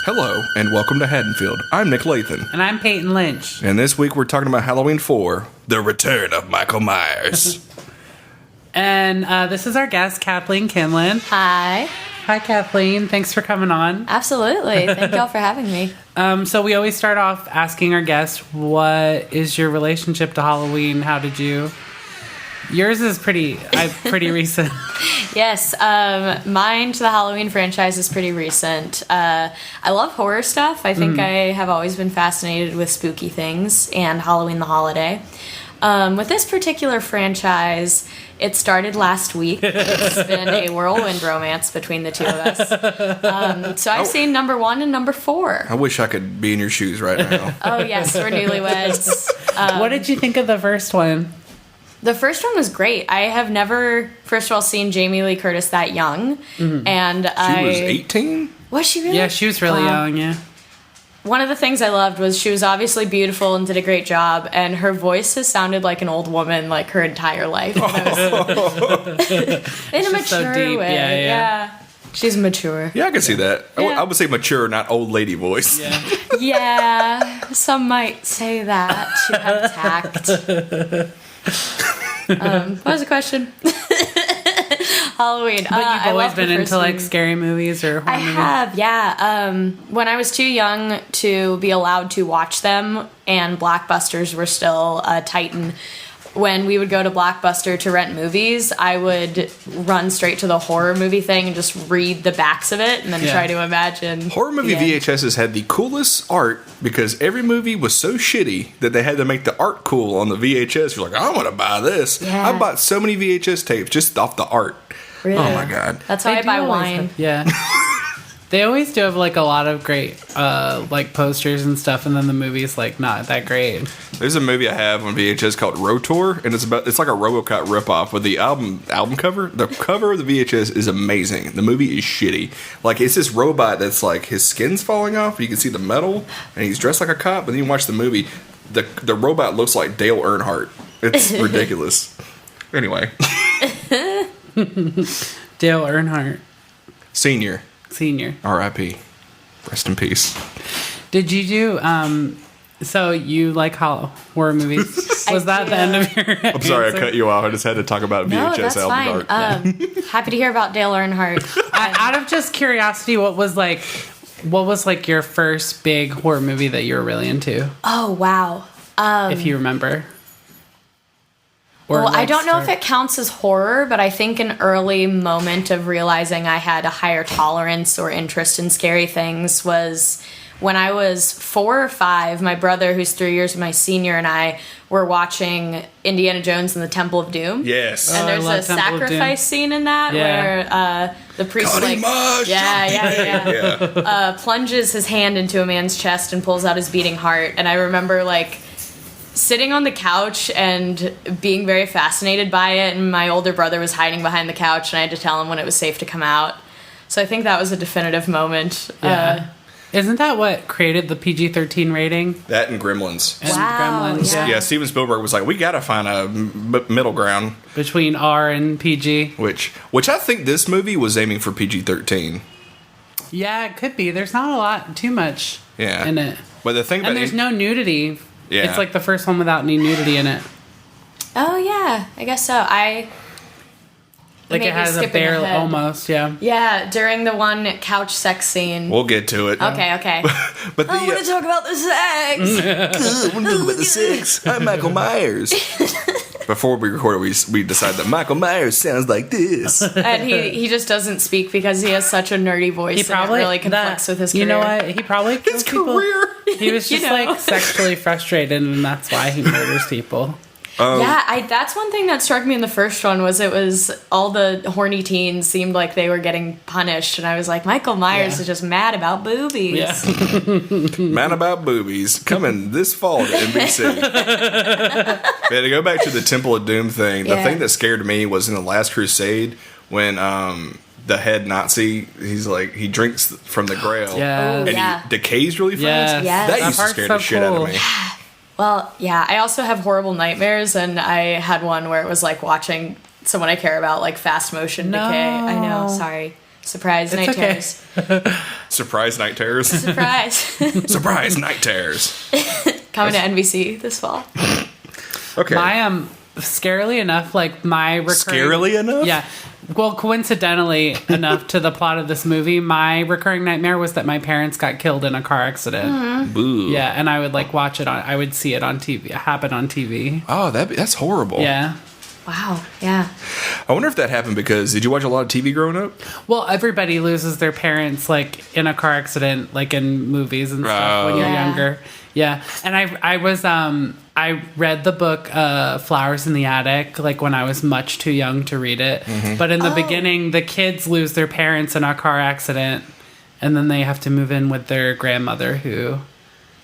Hello, and welcome to Haddonfield. I'm Nick Lathan. And I'm Peyton Lynch. And this week we're talking about Halloween 4, The Return of Michael Myers. And this is our guest, Kathleen Kinlin. Hi. Hi, Kathleen. Thanks for coming on. Absolutely. Thank y'all for having me. So we always start off asking our guests, what is your relationship to Halloween? How did you... Yours is pretty recent. Yes, mine to the Halloween franchise is pretty recent. I love horror stuff. I think I have always been fascinated with spooky things and Halloween the holiday. With this particular franchise, it started last week. It's been a whirlwind romance between the two of us. So I've seen number 1 and number 4. I wish I could be in your shoes right now. Oh, yes, we're newlyweds. What did you think of the first one? The first one was great. I have never, first of all, seen Jamie Lee Curtis that young. And She was 18? Was she really? Yeah, she was really young, yeah. One of the things I loved was she was obviously beautiful and did a great job, and her voice has sounded like an old woman like her entire life. In a mature so deep. way. Yeah. She's mature. Yeah, I can see that. Yeah. I would say mature, not old lady voice. Yeah. Yeah, some might say that. She had tact. What was the question? Halloween. But you've always been into like scary movies or horror movies? I have, yeah. When I was too young to be allowed to watch them, and Blockbusters were still a titan, when we would go to Blockbuster to rent movies, I would run straight to the horror movie thing and just read the backs of it and then try to imagine. Horror movie VHSs had the coolest art because every movie was so shitty that they had to make the art cool on the VHS. You're like, I want to buy this. Yeah. I bought so many VHS tapes just off the art. Really? Oh my God. That's how I buy wine. Yeah. They always do have like a lot of great like posters and stuff, and then the movie's like not that great. There's a movie I have on VHS called Rotor, and it's like a RoboCop ripoff with the album cover. The cover of the VHS is amazing. The movie is shitty. Like, it's this robot that's like his skin's falling off. You can see the metal, and he's dressed like a cop. But then you watch the movie, the robot looks like Dale Earnhardt. It's ridiculous. Anyway, Dale Earnhardt Senior. R.I.P. Rest in peace. Did you do, so you like horror movies? Was that the end of your I'm sorry I cut you off. I just had to talk about No, VHS that's album fine. art. Happy to hear about Dale Earnhardt. Out of just curiosity, what was like your first big horror movie that you were really into? Oh, wow. If you remember. Or Well, I don't know if it counts as horror, but I think an early moment of realizing I had a higher tolerance or interest in scary things was when I was 4 or 5. My brother, who's 3 years my senior, and I were watching Indiana Jones and the Temple of Doom. Yes. And there's love a Temple of Doom. sacrifice scene in that where the priest plunges his hand into a man's chest and pulls out his beating heart. And I remember like sitting on the couch and being very fascinated by it, and my older brother was hiding behind the couch, and I had to tell him when it was safe to come out. So I think that was a definitive moment. Yeah. Isn't that what created the PG-13 rating? That and Gremlins. And Wow, Gremlins. yeah. Yeah, Steven Spielberg was like, we got to find a middle ground. Between R and PG. Which I think this movie was aiming for PG-13. Yeah, it could be. There's not too much in it. But the thing about And there's no nudity. Yeah. It's like the first one without any nudity in it. Oh, yeah. I guess so. Like maybe it has a skipping bare, ahead. almost, yeah. Yeah, during the one couch sex scene. We'll get to it. Okay. But I want to talk about the sex. I want to talk about the sex. I'm Michael Myers. Before we recorded, we decided that Michael Myers sounds like this. And he just doesn't speak because he has such a nerdy voice. He probably and it really conflicts with his career. You know what? He probably kills people. He was just like sexually frustrated, and that's why he murders people. That's one thing that struck me in the first one was it was all the horny teens seemed like they were getting punished, and I was like, Michael Myers is just mad about boobies. Yeah. Mad about boobies coming this fall to NBC. Man, to go back to the Temple of Doom thing, the thing that scared me was in the Last Crusade when the head Nazi, he drinks from the Grail, Yeah. He decays really fast. Yes. That used to scare the shit out of me. Well, yeah, I also have horrible nightmares, and I had one where it was like watching someone I care about like fast motion decay. I know, sorry. Surprise, night terrors. Surprise night terrors. Surprise. Surprise night terrors. Coming to NBC this fall. Okay. My scarily enough, like my recurring, Scarily enough? yeah. Well, coincidentally enough to the plot of this movie, my recurring nightmare was that my parents got killed in a car accident. Boo. Yeah, and I would like watch it on. I would see it on TV. Happen on TV. Oh, that's horrible. Yeah. Wow. Yeah. I wonder if that happened because did you watch a lot of TV growing up? Well, everybody loses their parents like in a car accident, like in movies and stuff when you're Yeah. younger. Yeah, and I read the book Flowers in the Attic like when I was much too young to read it. But in the beginning, the kids lose their parents in a car accident, and then they have to move in with their grandmother who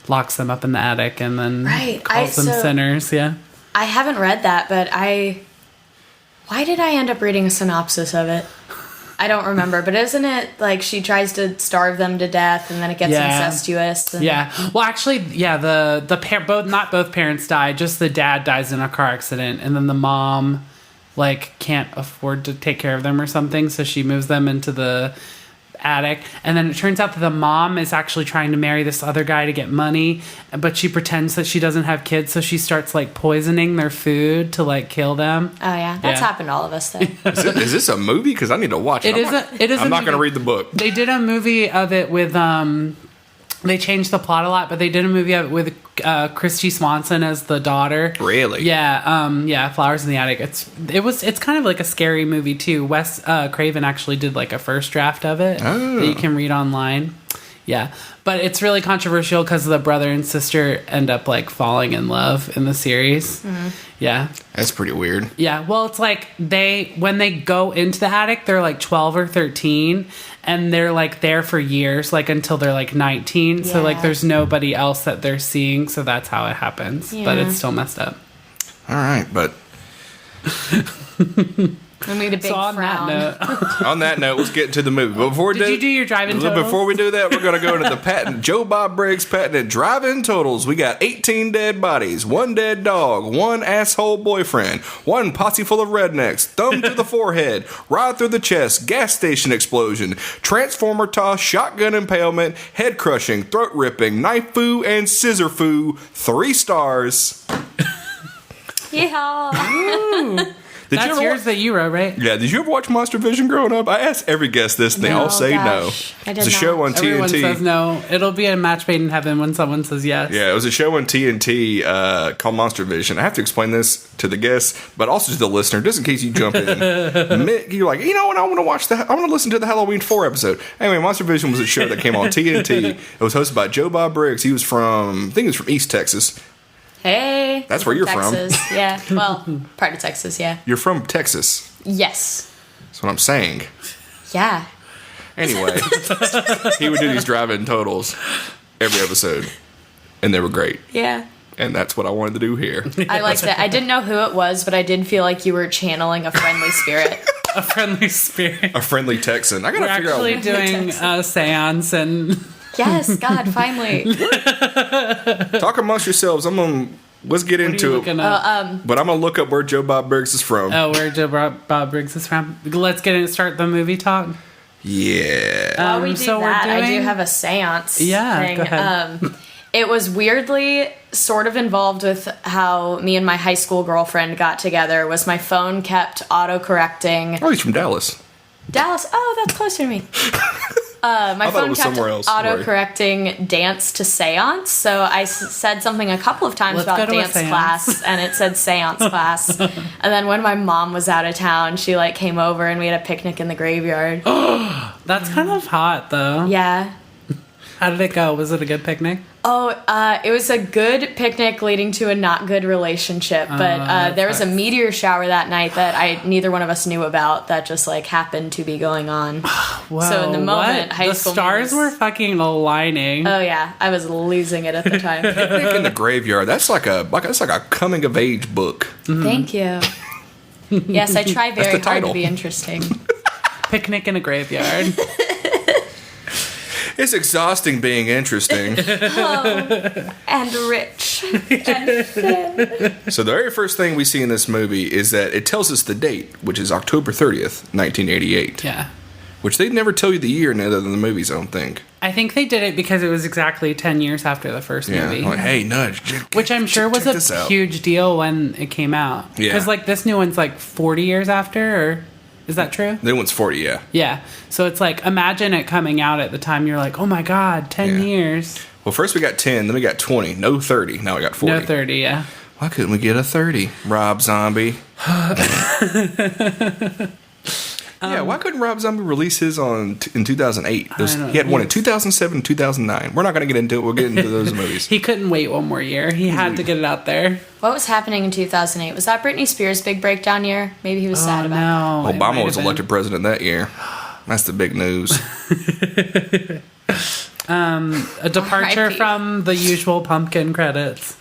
locks them up in the attic and then calls them sinners. Yeah, I haven't read that, but why did I end up reading a synopsis of it? I don't remember, but isn't it like she tries to starve them to death and then it gets incestuous? And yeah. Well, actually, yeah. Not both parents die. Just the dad dies in a car accident, and then the mom like can't afford to take care of them or something, so she moves them into the attic, and then it turns out that the mom is actually trying to marry this other guy to get money, but she pretends that she doesn't have kids, so she starts like poisoning their food to like kill them. Oh yeah, that's happened to all of us though. Is this a movie? Because I need to watch it. I'm not going to read the book. They did a movie of it with they changed the plot a lot, but they did a movie of it with Christy Swanson as the daughter. Really? Yeah, Flowers in the Attic. It's kind of like a scary movie too. Wes Craven actually did like a first draft of it that you can read online. Yeah, but it's really controversial because the brother and sister end up like falling in love in the series. Yeah, That's pretty weird. yeah. Well, it's like when they go into the attic, they're like 12 or 13, and they're like there for years, like until they're like 19. So like Yeah. there's nobody else that they're seeing. So that's how it happens. But Yeah. it's still messed up. All right, but I made a big So on frown. that note, on that note, let's get into the movie. But before did you do your drive-in totals? Before we do that, we're going to go into the patent Joe Bob Briggs patented drive-in totals. We got 18 dead bodies, 1 dead dog, 1 asshole boyfriend, 1 posse full of rednecks, thumb to the forehead, rod through the chest, gas station explosion, transformer toss, shotgun impalement, head crushing, throat ripping, knife foo, and scissor foo. 3 stars. Yeah. Did That's you ever yours that you wrote, right? Yeah, did you ever watch Monster Vision growing up? I asked every guest this, and they all say gosh, no. I did It's a not. show on Everyone TNT. says no. It'll be a match made in heaven when someone says yes. Yeah, it was a show on TNT called Monster Vision. I have to explain this to the guests, but also to the listener, just in case you jump in. You're like, you know what? I want to watch I want to listen to the Halloween 4 episode. Anyway, Monster Vision was a show that came on TNT. It was hosted by Joe Bob Briggs. He was from, I think he was from East Texas. Hey. That's where you're from. Texas. Yeah. Well, part of Texas. Yeah. You're from Texas. Yes. That's what I'm saying. Yeah. Anyway, he would do these drive-in totals every episode, and they were great. Yeah. And that's what I wanted to do here. I liked it. I didn't know who it was, but I did feel like you were channeling a friendly spirit. A friendly spirit. A friendly Texan. I gotta We're figure actually out. doing a seance and Yes, God, finally. Talk amongst yourselves. Let's get into it. But I'm gonna look up where Joe Bob Briggs is from. where Joe Bob Briggs is from. Let's start the movie talk. Yeah. While we do so we're that, I do doing- have a seance Yeah, thing. go ahead. It was weirdly sort of involved with how me and my high school girlfriend got together. Was my phone kept auto-correcting. Oh, he's from Dallas. Dallas, oh, that's closer to me. My thought it phone was kept somewhere else. auto-correcting dance to seance, so I said something a couple of times Let's about go to a dance seance. class, and it said seance class. And then when my mom was out of town, she like came over and we had a picnic in the graveyard. That's kind of hot, though. Yeah. How did it go? Was it a good picnic? Oh, it was a good picnic leading to a not good relationship, but there was a meteor shower that night that neither one of us knew about that just like happened to be going on. Whoa, So in the moment, what? high the school stars memes- were fucking aligning. Oh yeah, I was losing it at the time. Picnic in the Graveyard. That's like a coming of age book. Thank you. Yes, I try very hard title. to be interesting. Picnic in a graveyard. It's exhausting being interesting. And rich. And thin. So the very first thing we see in this movie is that it tells us the date, which is October 30th, 1988. Yeah. Which they never tell you the year in other than the movies, I don't think. I think they did it because it was exactly 10 years after the first Yeah. movie. Like, hey, Nudge. Which I'm sure was a huge deal when it came out. Yeah. Because, like, this new one's, like, 40 years after, or... Is that true? New one's 40, yeah. Yeah. So it's like, imagine it coming out at the time you're like, oh my God, 10 years. Well, first we got 10, then we got 20. No 30. Now we got 40. No 30, yeah. Why couldn't we get a 30? Rob Zombie. Yeah, why couldn't Rob Zombie release his in 2008? He had one in 2007, 2009. We're not going to get into it. We'll get into those movies. He couldn't wait one more year. He had to get it out there. What was happening in 2008? Was that Britney Spears' big breakdown year? Maybe he was sad about No, Obama was elected president that year. That's the big news. A departure R.I.P. from the usual pumpkin credits.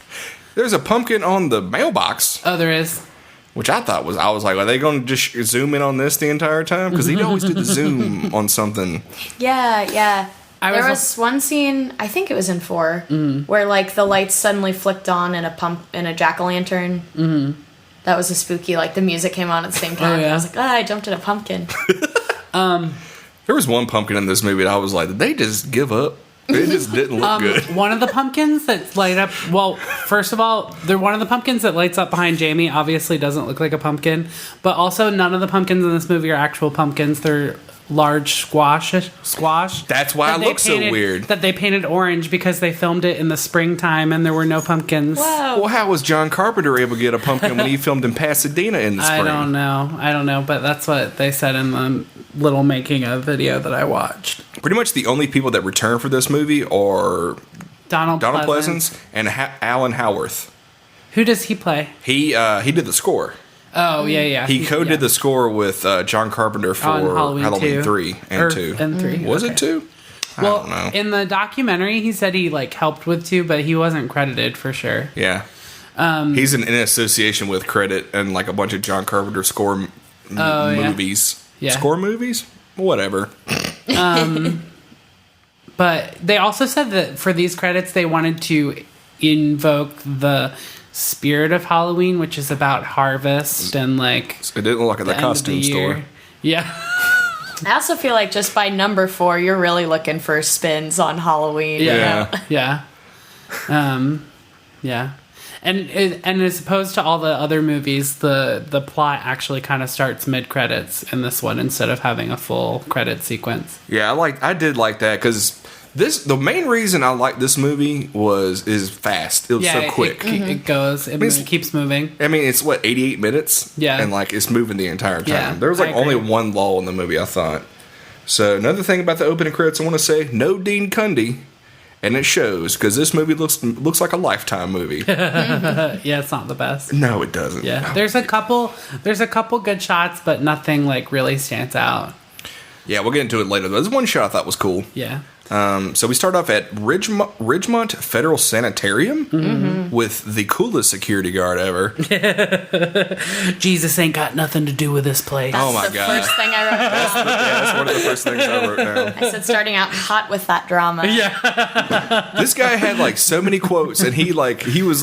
There's a pumpkin on the mailbox, Oh, there is. which I was like, are they going to just zoom in on this the entire time? Because he'd always do the zoom on something. Yeah. There was was one scene, I think it was in 4, where like the lights suddenly flicked on in a jack-o'-lantern. Mm-hmm. That was a spooky, like the music came on at the same time. Oh, yeah. I was like, I jumped in a pumpkin. There was one pumpkin in this movie that I was like, did they just give up? It just didn't look good. One of the pumpkins that light up. Well, first of all, one of the pumpkins that lights up behind Jamie obviously doesn't look like a pumpkin, but also none of the pumpkins in this movie are actual pumpkins. They're large squash. That's why it looks so weird. That they painted orange because they filmed it in the springtime and there were no pumpkins. Whoa. Well, how was John Carpenter able to get a pumpkin when he filmed in Pasadena in the spring? I don't know, but that's what they said in the little making of video that I watched. Pretty much the only people that return for this movie are Donald Pleasance and Alan Howarth. Who does he play? He did the score. Oh, yeah. He co-did the score with John Carpenter for On Halloween 2. 3 and 2. And 3. Was okay. it 2? I Well, don't know. in the documentary, he said he like helped with 2, but he wasn't credited for sure. Yeah. He's in association with credit and like a bunch of John Carpenter score movies. Yeah. Score movies? Whatever. But they also said that for these credits, they wanted to invoke the spirit of Halloween, which is about harvest and like It didn't look like the end of costume the year. store. Yeah. I also feel like just by number 4, you're really looking for spins on Halloween. Yeah. Yeah. And as opposed to all the other movies, the plot actually kind of starts mid credits in this one instead of having a full credit sequence. Yeah, I did like that because the main reason I like this movie is fast. It was so quick. It goes. It keeps moving. I mean, it's 88 minutes? Yeah. And like it's moving the entire time. Yeah, There was I like agree. only one lull in the movie, I thought. So another thing about the opening credits I want to say, no Dean Cundy. And it shows because this movie looks like a Lifetime movie. Yeah, it's not the best. No, it doesn't. Yeah, there's a couple good shots, but nothing like really stands out. Yeah, we'll get into it later. There's one shot I thought was cool. Yeah. So we start off at Ridgemont Federal Sanitarium with the coolest security guard ever. Jesus ain't got nothing to do with this place. Oh my the God. first thing I wrote down. That's one of the first things I wrote down. I said starting out hot with that drama. Yeah. This guy had like so many quotes, and he was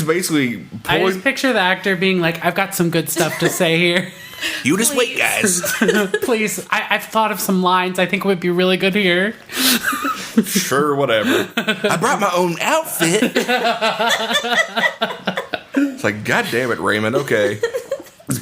basically I pulling. just picture the actor being like, I've got some good stuff to say here. You just wait, guys. Please, I've thought of some lines I think would be really good here. Sure, whatever. I brought my own outfit. It's like, God damn it, Raymond. Okay.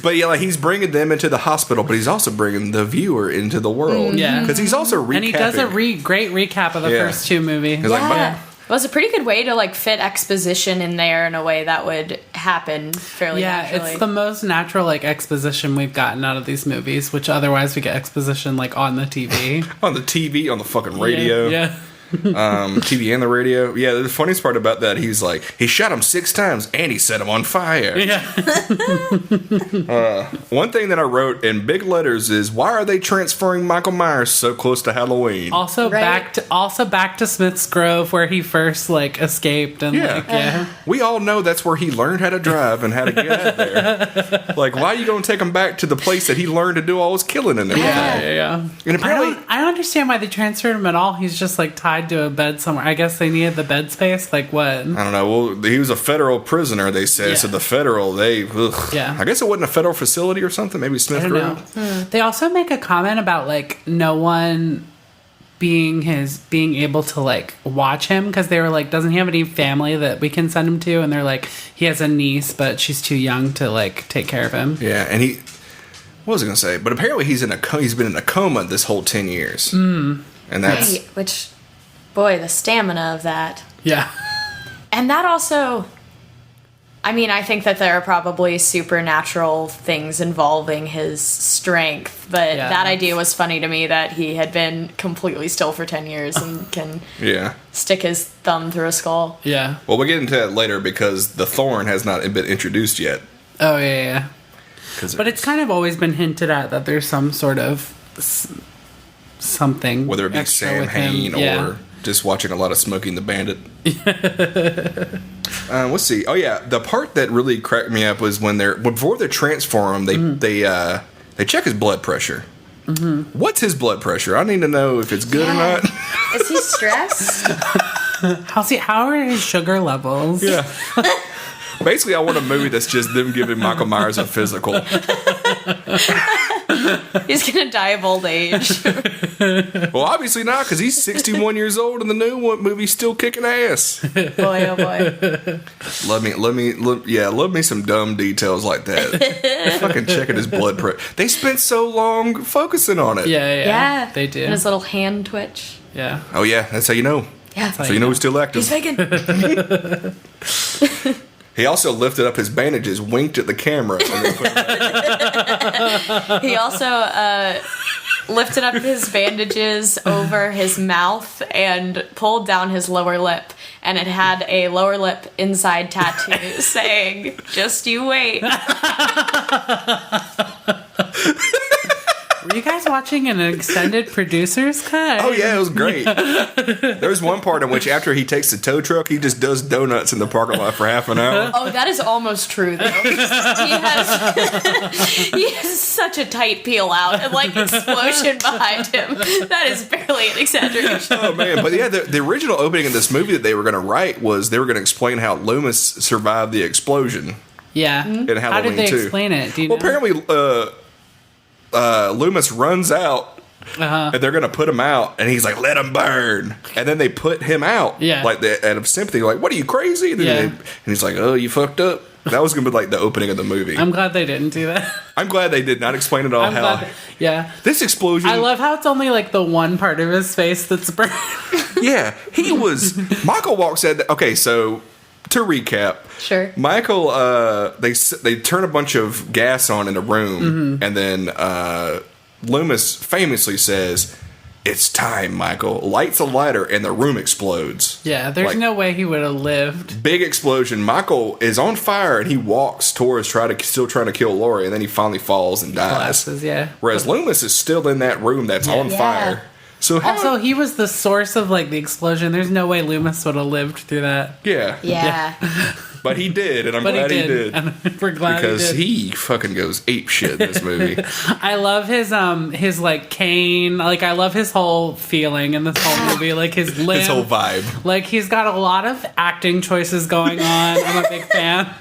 But yeah, like he's bringing them into the hospital, but he's also bringing the viewer into the world. Yeah. Because he's also recapping. And he does a great recap of the first 2 movies. He's like, Yeah. It was a pretty good way to like fit exposition in there in a way that would happen fairly naturally. It's the most natural like exposition we've gotten out of these movies, which otherwise we get exposition like on the TV. on the TV, on the fucking radio. Yeah. TV and the radio. Yeah, the funniest part about that, he's like, he shot him 6 times and he set him on fire. Yeah. One thing that I wrote in big letters is, why are they transferring Michael Myers so close to Halloween? Also Right. back to Smith's Grove where he first like escaped and We all know that's where he learned how to drive and how to get out there. Like, why are you going to take him back to the place that he learned to do all his killing in there? Yeah. And apparently, I don't understand why they transferred him at all. He's just like tied tied to a bed somewhere. I guess they needed the bed space. Like what? I don't know. Well, he was a federal prisoner, they said. Yeah. So the federal, Yeah. I guess it wasn't a federal facility or something. Maybe Smith I don't Grove. know. They also make a comment about like no one being able to like watch him, because they were like, doesn't he have any family that we can send him to? And they're like, he has a niece, but she's too young to like take care of him. Yeah, and what was I going to say? But apparently he's been in a coma this whole 10 years. And that's... Right, which, boy, the stamina of that. Yeah. And that also... I mean, I think that there are probably supernatural things involving his strength, but that idea was funny to me, that he had been completely still for 10 years and can stick his thumb through a skull. Yeah. Well, we'll get into that later because the thorn has not been introduced yet. Oh, yeah. But it's kind of always been hinted at that there's some sort of something. Whether it be extra Sam with him. Hain or just watching a lot of Smoking the Bandit. Let's see. Oh yeah, the part that really cracked me up was when before they transform him, they check his blood pressure. Mm-hmm. What's his blood pressure? I need to know if it's good or not. Is he stressed? How are his sugar levels? Yeah. Basically, I want a movie that's just them giving Michael Myers a physical. He's gonna die of old age. Well, obviously not, because he's 61 years old and the new movie's still kicking ass. Boy, oh boy. Love me some dumb details like that. Fucking checking his blood pressure. They spent so long focusing on it. Yeah. They do. And his little hand twitch. Yeah. Oh yeah, that's how you know. Yeah. So you know he's still active. He's vegan. He also lifted up his bandages, winked at the camera. And then put He also lifted up his bandages over his mouth and pulled down his lower lip. And it had a lower lip inside tattoo saying, "Just you wait." Were you guys watching an extended producer's cut? Oh yeah, it was great. There's one part in which after he takes the tow truck, he just does donuts in the parking lot for half an hour. Oh, that is almost true, though. He has such a tight peel out and, like, explosion behind him. That is barely an exaggeration. Oh, man. But, yeah, the original opening of this movie that they were going to write was they were going to explain how Loomis survived the explosion. Yeah. In Halloween How did they 2. explain it? Do you know? Apparently, Loomis runs out. And they're gonna put him out, and he's like, "Let him burn." And then they put him out, like out of sympathy, like, "What are you crazy?" And he's like, "Oh, you fucked up." That was gonna be like the opening of the movie. I'm glad they didn't do that. I'm glad they did not explain it all. This explosion. I love how it's only like the one part of his face that's burned. Yeah, he was. Michael walks in. Okay, so to recap, Sure. Michael, they turn a bunch of gas on in a room, and then Loomis famously says, "It's time, Michael." Lights a lighter, and the room explodes. Yeah, there's no way he would have lived. Big explosion. Michael is on fire, and he walks towards still trying to kill Laurie, and then he finally falls and dies. Collapses, Whereas Loomis is still in that room that's on fire. So also, he was the source of like the explosion. There's no way Loomis would have lived through that. Yeah. But he did, and I'm glad he did. And we're glad because he did. he fucking goes ape shit in this movie. I love his like cane. Like I love his whole feeling in this whole movie. Like his limp, His whole vibe. Like he's got a lot of acting choices going on. I'm a big fan.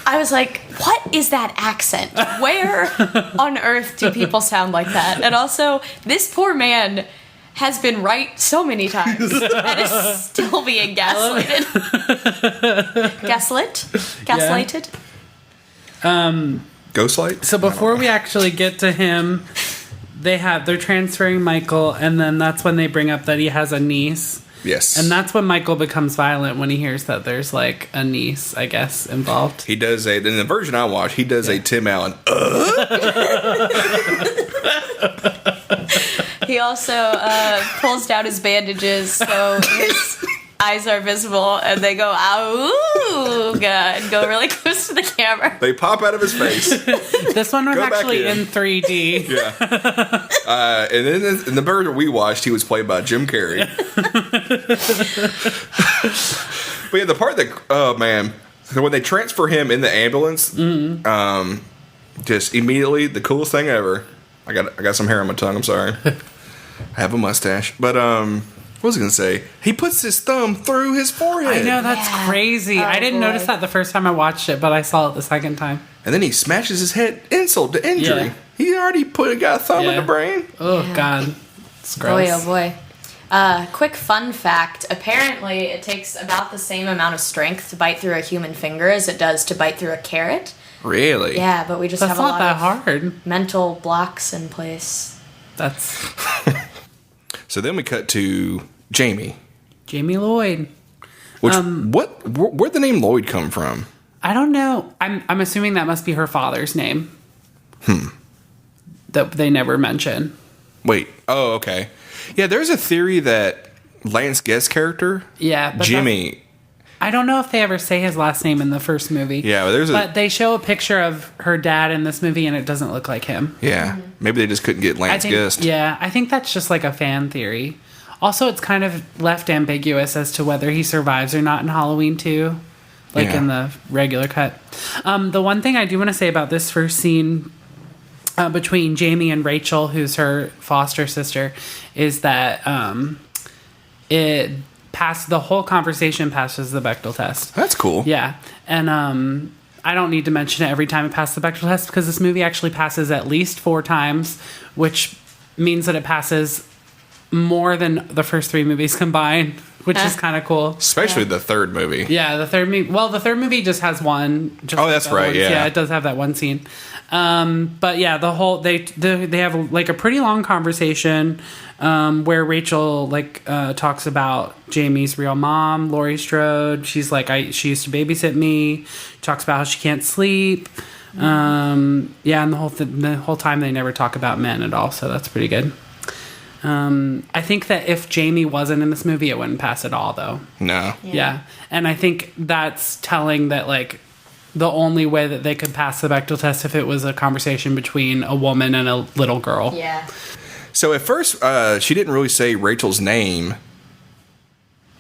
I was like, what is that accent? Where on earth do people sound like that? And also, this poor man has been right so many times and is still being gaslighted. Gaslighted? Ghostlight? So before we actually get to him, they're transferring Michael, and then that's when they bring up that he has a niece. Yes. And that's when Michael becomes violent, when he hears that there's like a niece, I guess, involved. He does in the version I watched, he does a Tim Allen. He also pulls down his bandages so his eyes are visible, and they go, "Ooh, God," and go really close to the camera. They pop out of his face. This one was actually in 3D. Yeah. And then in the version we watched, he was played by Jim Carrey. But yeah, the part that, oh man, so when they transfer him in the ambulance, just immediately the coolest thing ever. I got some hair on my tongue. I'm sorry. I have a mustache, but what What was I going to say? He puts his thumb through his forehead. I know, that's crazy. I didn't notice that the first time I watched it, but I saw it the second time. And then he smashes his head, insult to injury. Yeah. He already got a thumb in the brain. Oh, God. It's gross. Boy, oh, boy. Quick fun fact. Apparently, it takes about the same amount of strength to bite through a human finger as it does to bite through a carrot. Really? Yeah, but we just That's have a not lot that of hard. mental blocks in place. That's So then we cut to Jamie. Jamie Lloyd. Which, where'd the name Lloyd come from? I don't know. I'm assuming that must be her father's name. That they never mention. Wait. Oh, okay. Yeah, there's a theory that Lance Guest's character, Yeah, but Jimmy. I don't know if they ever say his last name in the first movie. Yeah, but they show a picture of her dad in this movie, and it doesn't look like him. Yeah, maybe they just couldn't get Lance Guest. Yeah, I think that's just like a fan theory. Also, it's kind of left ambiguous as to whether he survives or not in Halloween 2, like in the regular cut. The one thing I do want to say about this first scene between Jamie and Rachel, who's her foster sister, is that the whole conversation passes the Bechdel test. That's cool. Yeah, and I don't need to mention it every time it passes the Bechdel test because this movie actually passes at least 4 times, which means that it passes more than the first 3 movies combined, which is kind of cool. Especially the third movie. Yeah, the third movie. Well, the third movie just has one. Oh, that's right. Yeah, it does have that one scene. But yeah, they have like a pretty long conversation where Rachel talks about Jamie's real mom, Laurie Strode. She's like, she used to babysit me. Talks about how she can't sleep. And the whole time they never talk about men at all. So that's pretty good. I think that if Jamie wasn't in this movie, it wouldn't pass at all, though. No. Yeah. And I think that's telling that, like, the only way that they could pass the Bechdel test if it was a conversation between a woman and a little girl. Yeah. So at first, she didn't really say Rachel's name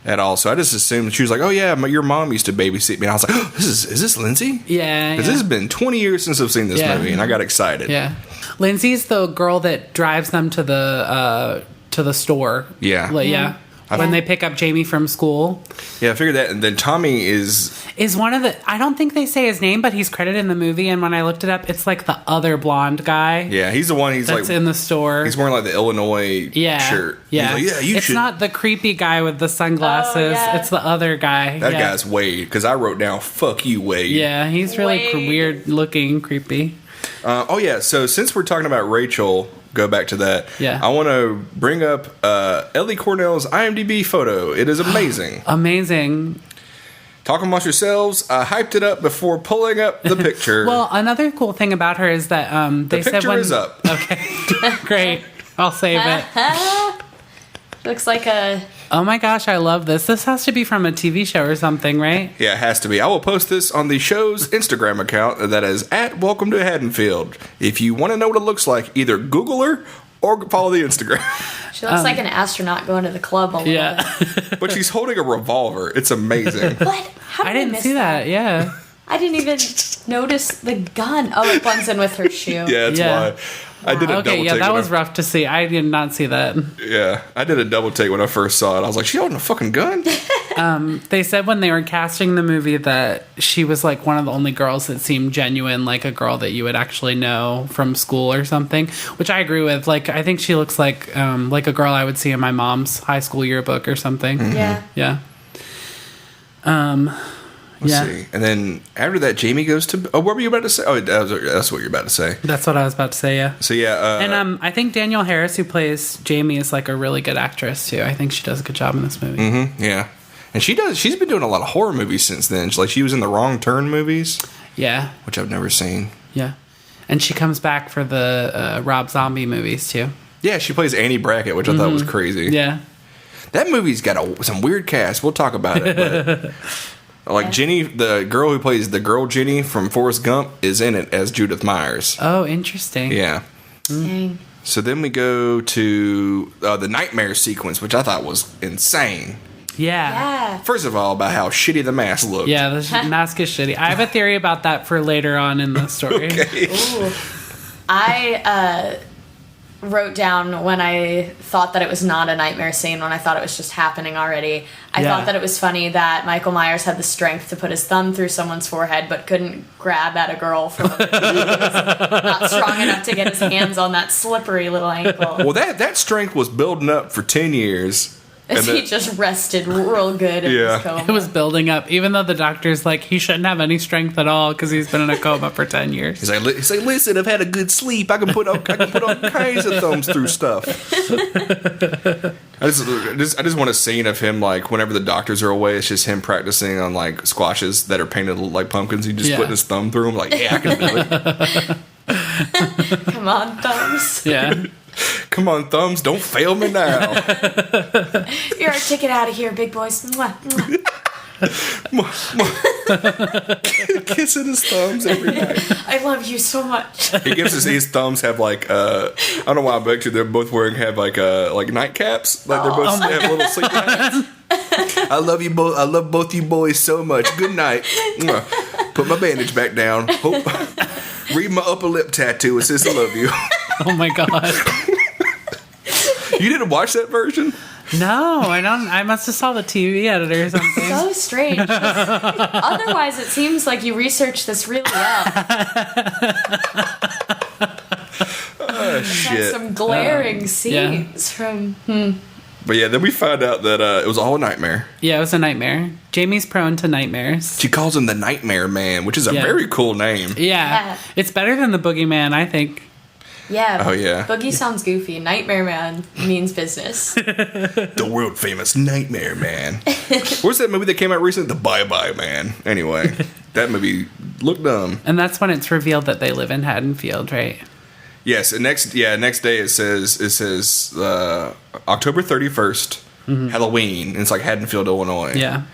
at all. So I just assumed she was like, "Oh yeah, your mom used to babysit me." And I was like, "Oh, is this Lindsay?" Yeah. Because this has been 20 years since I've seen this movie, and I got excited. Yeah. Lindsay's the girl that drives them to the store. Yeah. Yeah. When they pick up Jamie from school. Yeah, I figured that. And then Tommy is one of the... I don't think they say his name, but he's credited in the movie. And when I looked it up, it's like the other blonde guy. Yeah, he's the one. That's in the store. He's wearing like the Illinois shirt. Yeah. He's like, it's not the creepy guy with the sunglasses. Oh, yeah. It's the other guy. That guy's Wade. Because I wrote down, "Fuck you, Wade." Yeah, he's really Wade. weird looking, creepy. So since we're talking about Rachel, go back to that. Yeah. I want to bring up Ellie Cornell's IMDb photo. It is amazing. Amazing. Talking amongst yourselves, I hyped it up before pulling up the picture. Well, another cool thing about her is that they the said picture when... is up. Okay. Great. I'll save it. Looks like a... Oh my gosh, I love this. This has to be from a TV show or something, right? Yeah, it has to be. I will post this on the show's Instagram account that is at Welcome to Haddonfield. If you want to know what it looks like, either Google her or follow the Instagram. She looks like an astronaut going to the club a little bit. But she's holding a revolver. It's amazing. What? How did I didn't miss see that. Yeah. I didn't even notice the gun. Oh, it blends in with her shoe. Yeah, that's Yeah. why. I did a double Okay, take. yeah, that when was rough to see. I did not see that. Yeah, I did a double take when I first saw it. I was like, "She holding a fucking gun?" They said when they were casting the movie that she was like one of the only girls that seemed genuine, like a girl that you would actually know from school or something, which I agree with. Like, I think she looks like a girl I would see in my mom's high school yearbook or something. Mm-hmm. Yeah. Yeah. Let's see. And then after that, Jamie goes to... Oh, what were you about to say? Oh, that's what you're about to say. That's what I was about to say, yeah. So, yeah... And I think Danielle Harris, who plays Jamie, is like a really good actress, too. I think she does a good job in this movie. Mm-hmm, yeah. And she's been doing a lot of horror movies since then. She was in the Wrong Turn movies. Yeah. Which I've never seen. Yeah. And she comes back for the Rob Zombie movies, too. Yeah, she plays Annie Brackett, which I thought was crazy. Yeah. That movie's got some weird cast. We'll talk about it, but... Like Jenny, the girl who plays the girl Jenny from Forrest Gump is in it as Judith Myers. Oh, interesting. Yeah. Dang. So then we go to the nightmare sequence, which I thought was insane. Yeah. Yeah. First of all, about how shitty the mask looked. Yeah, the mask is shitty. I have a theory about that for later on in the story. Okay. Ooh. I wrote down when I thought that it was not a nightmare scene, when I thought it was just happening already. I thought that it was funny that Michael Myers had the strength to put his thumb through someone's forehead, but couldn't grab at a girl from not strong enough to get his hands on that slippery little ankle. Well, that strength was building up for 10 years. As he just rested real good in his coma. It was building up, even though the doctor's like, he shouldn't have any strength at all because he's been in a coma for 10 years. He's like, listen, I've had a good sleep. I can put all kinds of thumbs through stuff. I just want a scene of him, like, whenever the doctors are away, it's just him practicing on, like, squashes that are painted like pumpkins. He just putting his thumb through them, like, yeah, I can do it. Come on, thumbs. Yeah. Come on, thumbs, don't fail me now. You're our ticket out of here, big boys. Mwah, mwah. Kissing his thumbs every night. I love you so much. He gives his thumbs have like I don't know why, but actually they're both wearing like nightcaps. Like they're both have little sleep hats. I love you both. I love both you boys so much. Good night. Put my bandage back down. Read my upper lip tattoo. It says I love you. Oh my god. You didn't watch that version? No, I don't. I must have saw the TV editor or something. So strange. Otherwise, it seems like you researched this really well. Oh, shit. Some glaring scenes from. But yeah, then we find out that it was all a nightmare. Yeah, it was a nightmare. Jamie's prone to nightmares. She calls him the Nightmare Man, which is a very cool name. Yeah. It's better than the Boogeyman, I think. Yeah. Oh, yeah. Boogie sounds goofy. Nightmare Man means business. The world famous Nightmare Man. Where's that movie that came out recently? The Bye Bye Man. Anyway, that movie looked dumb. And that's when it's revealed that they live in Haddonfield, right? Yes, and next day it says October 31st, Halloween, and it's like Haddonfield, Illinois. Yeah.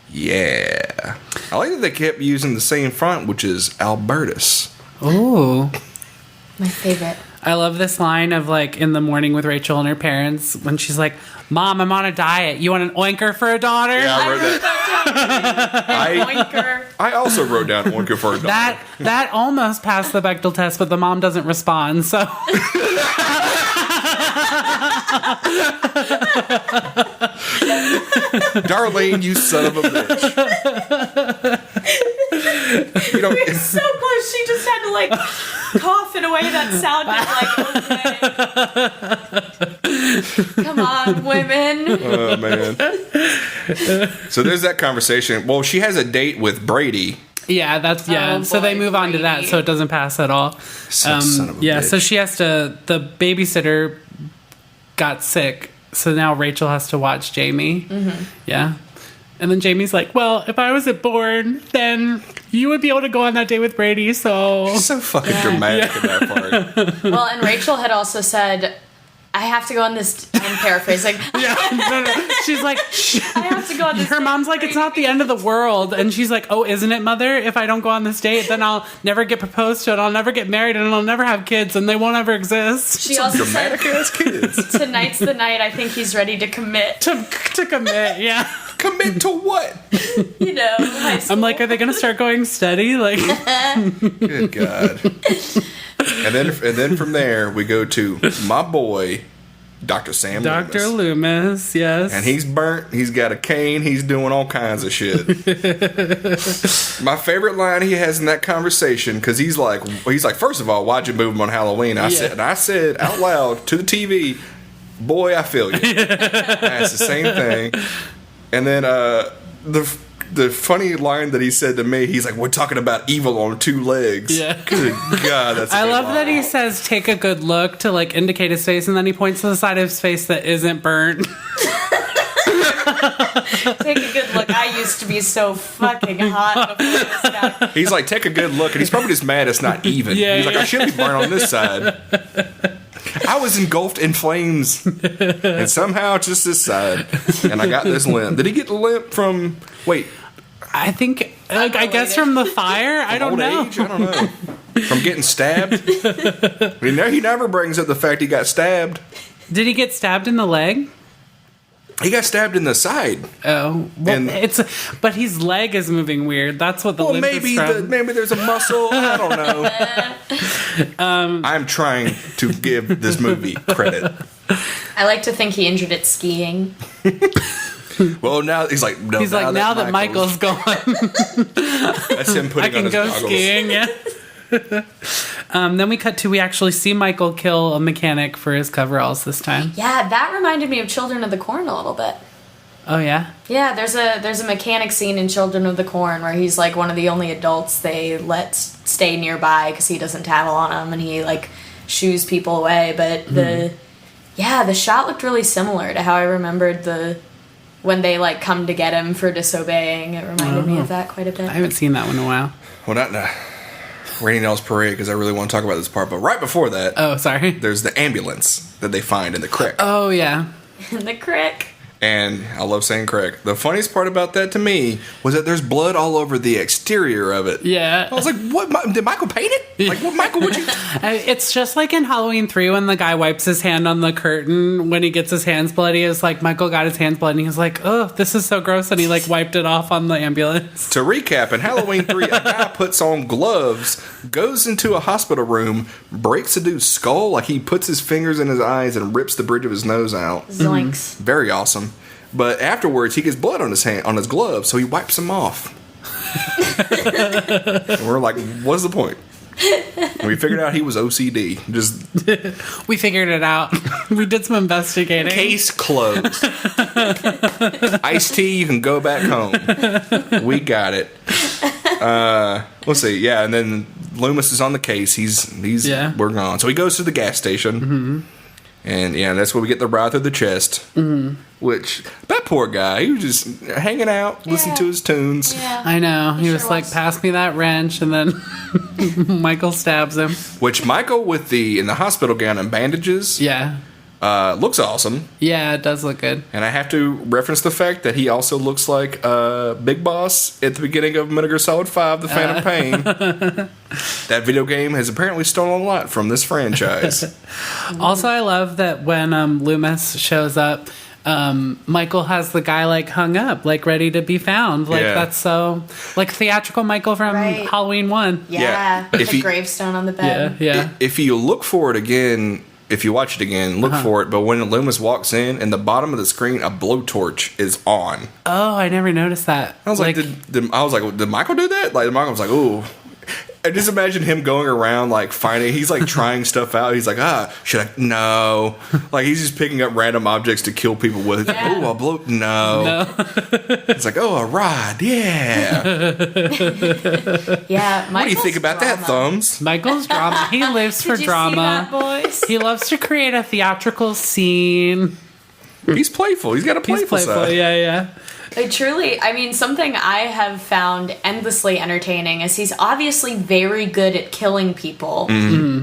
Yeah. I like that they kept using the same font, which is Albertus. Ooh. My favorite. I love this line of, like, in the morning with Rachel and her parents when she's like, Mom, I'm on a diet. You want an oinker for a daughter? Yeah, I wrote that down. Oinker. I also wrote down oinker for a daughter. That almost passed the Bechdel test, but the mom doesn't respond, so... Darlene, you son of a bitch. You know, We're so close. She just had to, like, cough in a way that sounded like, okay. Come on, women. Oh, man. So there's that conversation. Well, she has a date with Brady. Yeah, that's so they move on to that, so it doesn't pass at all. Son of a bitch. So she has to. The babysitter got sick, so now Rachel has to watch Jamie. Mm-hmm. Yeah, and then Jamie's like, "Well, if I wasn't born, then you would be able to go on that date with Brady." So She's so fucking dramatic in that part. Well, and Rachel had also said, I have to go on this. I'm paraphrasing. yeah, no. She's like, I have to go on this. Her mom's like, it's not the end of the world, and she's like, oh, isn't it, mother? If I don't go on this date, then I'll never get proposed to, and I'll never get married, and I'll never have kids, and they won't ever exist. She also Dramatic said, ass kids. tonight's the night I think he's ready to commit. To commit, yeah. Commit to what? You know, high school. I'm like, are they gonna start going steady? Like, Good God. And then from there we go to my boy, Dr. Sam Dr. Loomis. Loomis, yes. And he's burnt. He's got a cane. He's doing all kinds of shit. My favorite line he has in that conversation, because he's like, first of all, why'd you move him on Halloween? I said out loud to the TV, boy, I feel you. That's the same thing. And then the funny line that he said to me, he's like, we're talking about evil on two legs. Yeah. Good God, that's I love that he says, take a good look to, like, indicate his face, and then he points to the side of his face that isn't burnt. Take a good look. I used to be so fucking hot before this guy. He's like, take a good look, and he's probably just mad it's not even. Yeah, he's like, I should be burnt on this side. I was engulfed in flames, and somehow it's just this side, and I got this limp. Did he get the limp from? Wait, I think, I guess from the fire. I don't old know. age? I don't know. From getting stabbed. He never brings up the fact he got stabbed. Did he get stabbed in the leg? He got stabbed in the side. Oh, well, And- but his leg is moving weird. That's what the Well, limp is from. maybe there's a muscle. I don't know. I'm trying to give this movie credit. I like to think he injured it skiing. Well, now he's like, no. He's like, now that Michael's gone, that's him I putting on can his go goggles. skiing. Yeah. Then we actually see Michael kill a mechanic for his coveralls this time. Yeah, that reminded me of Children of the Corn a little bit. Oh yeah. Yeah, there's a mechanic scene in Children of the Corn where he's like one of the only adults they let stay nearby because he doesn't tattle on them and he like shoos people away. But the shot looked really similar to how I remembered when they like come to get him for disobeying. It reminded me of that quite a bit. I haven't seen that one in a while. Well, not Rainy Nell's Parade because I really want to talk about this part. But right before that, Oh, sorry. there's the ambulance that they find in the creek. Oh yeah. In the crick. And I love saying creek. The funniest part about that to me was that there's blood all over the exterior of it. Yeah. I was like, what? Did Michael paint it? Like, what, Michael, would you... It's just like in Halloween 3 when the guy wipes his hand on the curtain when he gets his hands bloody. It's like Michael got his hands bloody and he's like, oh, this is so gross. And he like wiped it off on the ambulance. To recap, in Halloween 3, a guy puts on gloves, goes into a hospital room, breaks a dude's skull, like he puts his fingers in his eyes and rips the bridge of his nose out. Zoinks. Very awesome. But afterwards, he gets blood on his hand, on his gloves, so he wipes them off. And we're like, what's the point? And we figured out he was OCD. Just We figured it out. We did some investigating. case closed. Iced tea, you can go back home. We got it. Let's see. Yeah, and then Loomis is on the case. He's Yeah. we're gone. So he goes to the gas station. And yeah, that's where we get the ride through the chest. Which, that poor guy, he was just hanging out, listening to his tunes. Yeah. I know. He was sure like, was. pass me that wrench. And then Michael stabs him. Which Michael, with in the hospital gown and bandages, Yeah. looks awesome. Yeah, it does look good. And I have to reference the fact that he also looks like Big Boss at the beginning of Metal Gear Solid 5, The Phantom Pain. That video game has apparently stolen a lot from this franchise. Also, I love that when Loomis shows up, Michael has the guy like hung up, like ready to be found. Like Yeah. that's so like theatrical Michael from Right. Halloween 1. Yeah. If The he- gravestone on the Yeah, bed. yeah. If you look for it again, if you watch it again, look for it. But when Loomis walks in the bottom of the screen, a blowtorch is on. Oh, I never noticed that. I was like, did Michael do that? Like, Michael was like, ooh. I just imagine him going around like finding. He's like trying stuff out. He's like, should I? No. Like he's just picking up random objects to kill people with. Yeah. Oh, I'll blow. No. It's like, oh, a rod. Yeah. Yeah. What do you think about that, Thumbs? Michael's drama. He lives for Did you drama. see that, boys? He loves to create a theatrical scene. He's playful. He's got a He's playful playful. side. Yeah. I mean, something I have found endlessly entertaining is he's obviously very good at killing people,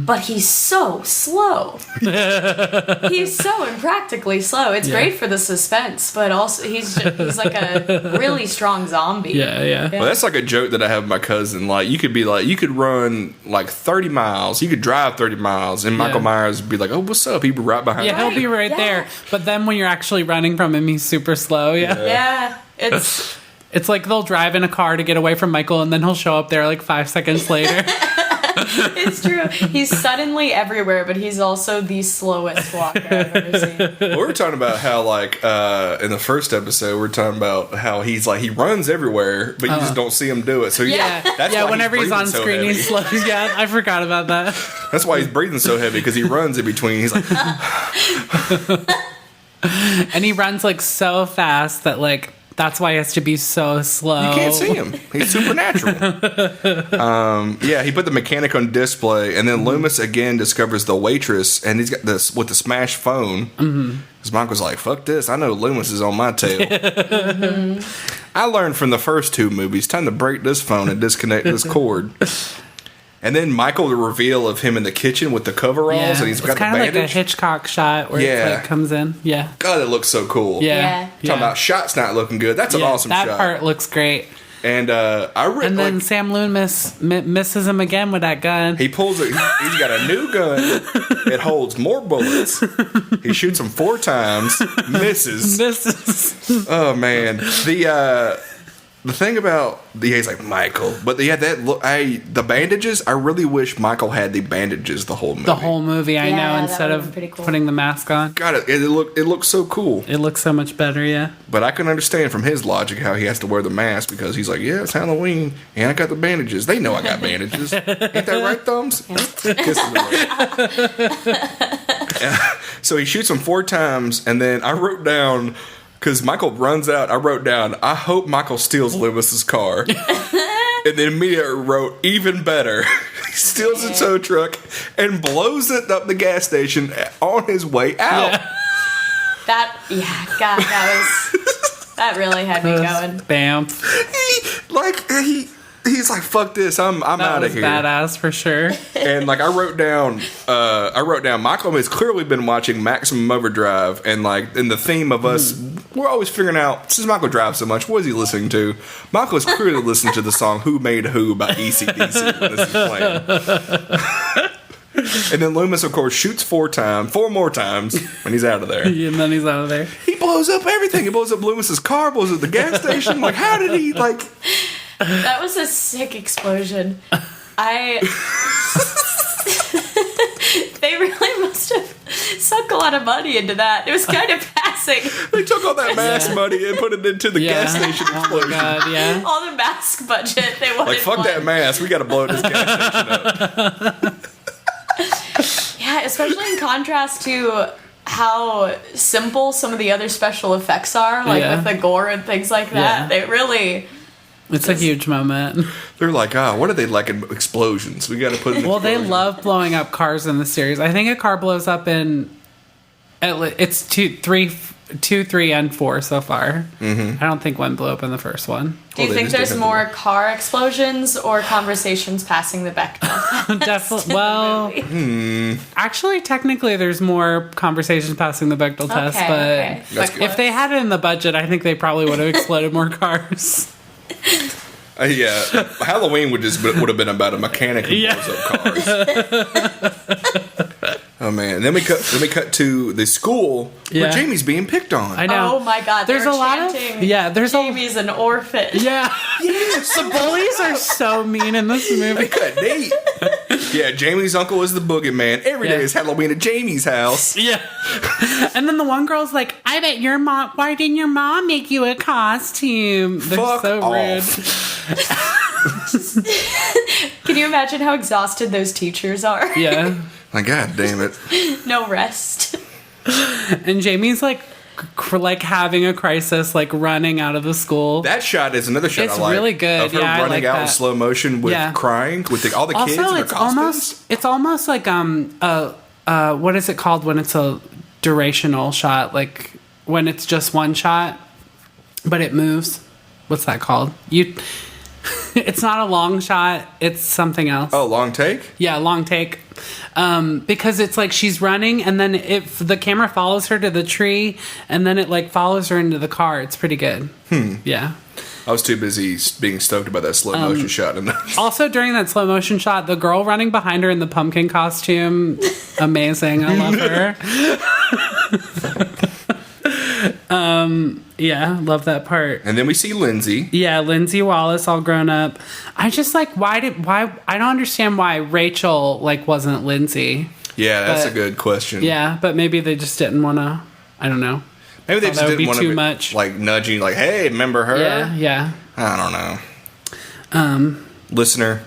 but he's so slow. He's so impractically slow. It's great for the suspense, but also he's like a really strong zombie. Yeah. Well, that's like a joke that I have with my cousin. Like, you could run like 30 miles. You could drive 30 miles, and Michael Yeah. Myers would be like, oh, what's up? He'd be right behind Yeah, you. he'll be right Yeah. there. But then when you're actually running from him, he's super slow. Yeah, it's It's like they'll drive in a car to get away from Michael, and then he'll show up there like 5 seconds later. it's true. He's suddenly everywhere, but he's also the slowest walker I've ever seen. Well, we were talking about how, like, in the first episode, we were talking about how he's like, he runs everywhere, but you just don't see him do it. So Yeah. that's why Whenever he's breathing on so screen, heavy. he's slow. Yeah, I forgot about that. That's why he's breathing so heavy, because he runs in between. He's like, And he runs like so fast that like that's why he has to be so slow. you can't see him. He's supernatural. Yeah, he put the mechanic on display, and then Loomis again discovers the waitress, and he's got this with the smash phone. Because Michael's like, fuck this, I know Loomis is on my tail. I learned from the first two movies, time to break this phone and disconnect this cord. And then Michael, the reveal of him in the kitchen with the coveralls, and he's got it's the kind of like a bandage. Hitchcock shot where Yeah. it like comes in. God, God, it looks so cool. Yeah. Talking about shots not looking good. That's an awesome that shot. part looks great. And And then Sam Loomis misses him again with that gun. He pulls it. He's got a new gun. It holds more bullets. He shoots him 4 times. Misses. Oh man. The thing about he's like Michael, but they had that look. The bandages. I really wish Michael had the bandages the whole movie. The whole movie, I know, instead of putting the mask on. Got it. It looks so cool. It looks so much better, yeah. But I can understand from his logic how he has to wear the mask because he's like, yeah, it's Halloween, and I got the bandages. They know I got bandages. Ain't that right, Thumbs? So he shoots him 4 times, and then I wrote down. Because Michael runs out, I wrote down, I hope Michael steals Loomis's car. And then immediately wrote, even better. He steals a tow truck and blows it up the gas station on his way out. Yeah. That really had me going. Bam. He's like, fuck this, I'm out of here. Badass for sure. And like I wrote down Michael has clearly been watching Maximum Overdrive, and like in the theme of us, we're always figuring out, since Michael drives so much, what is he listening to? Michael is clearly listening to the song Who Made Who by ECDC when this is playing. And then Loomis, of course, shoots 4 more times when he's out of there. And then he's out of there. He blows up everything. He blows up Loomis's car, blows up the gas station. Like, how did he, like... That was a sick explosion. They really must have sunk a lot of money into that. It was kind of passing. They took all that mask money and put it into the gas station explosion. Oh my God, yeah. All the mask budget they wanted. Like, fuck that mask. We got to blow this gas station up. Yeah, especially in contrast to how simple some of the other special effects are, like with the gore and things like that. They really... It's a huge moment. They're like, what are they like in explosions? We got to put in Well, they love blowing up cars in the series. I think a car blows up in... It's 2, 3, and 4 so far. Mm-hmm. I don't think one blew up in the first one. Do you think there's more car explosions or conversations passing the Bechdel? Definitely. Well, actually, technically, there's more conversations passing the Bechdel test. But if they had it in the budget, I think they probably would have exploded more cars. Yeah, Halloween would have been about a mechanic who blows up cars. Oh man! And then we cut to the school where Jamie's being picked on. I know. Oh my God! There's a lot of Jamie's an orphan. Yeah, the bullies are so mean in this movie. They cut Nate. Yeah, Jamie's uncle is the boogeyman. Every day is Halloween at Jamie's house. Yeah. And then the one girl's like, I bet your mom, why didn't your mom make you a costume? They're Fuck so off. rude. Can you imagine how exhausted those teachers are? Yeah. My God damn it. No rest. And Jamie's like having a crisis, like running out of the school. That shot is another shot it's I like. Really good. Of her running out in slow motion with crying with all the kids in their costumes. It's almost like what is it called when it's a durational shot? Like when it's just one shot, but it moves. What's that called? It's not a long shot. It's something else. Oh, long take? Yeah, long take. Because it's like she's running, and then if the camera follows her to the tree, and then it like follows her into the car. It's pretty good. Yeah. I was too busy being stoked about that slow motion shot. Also, during that slow motion shot, the girl running behind her in the pumpkin costume, amazing. I love her. Yeah, love that part. And then we see Lindsay. Yeah, Lindsay Wallace all grown up. I just like why I don't understand why Rachel like wasn't Lindsay. Yeah, that's a good question. Yeah, but maybe they just didn't want to. I don't know. Maybe they just didn't want to be too much. Like nudging, like, hey, remember her? Yeah. I don't know. Listener,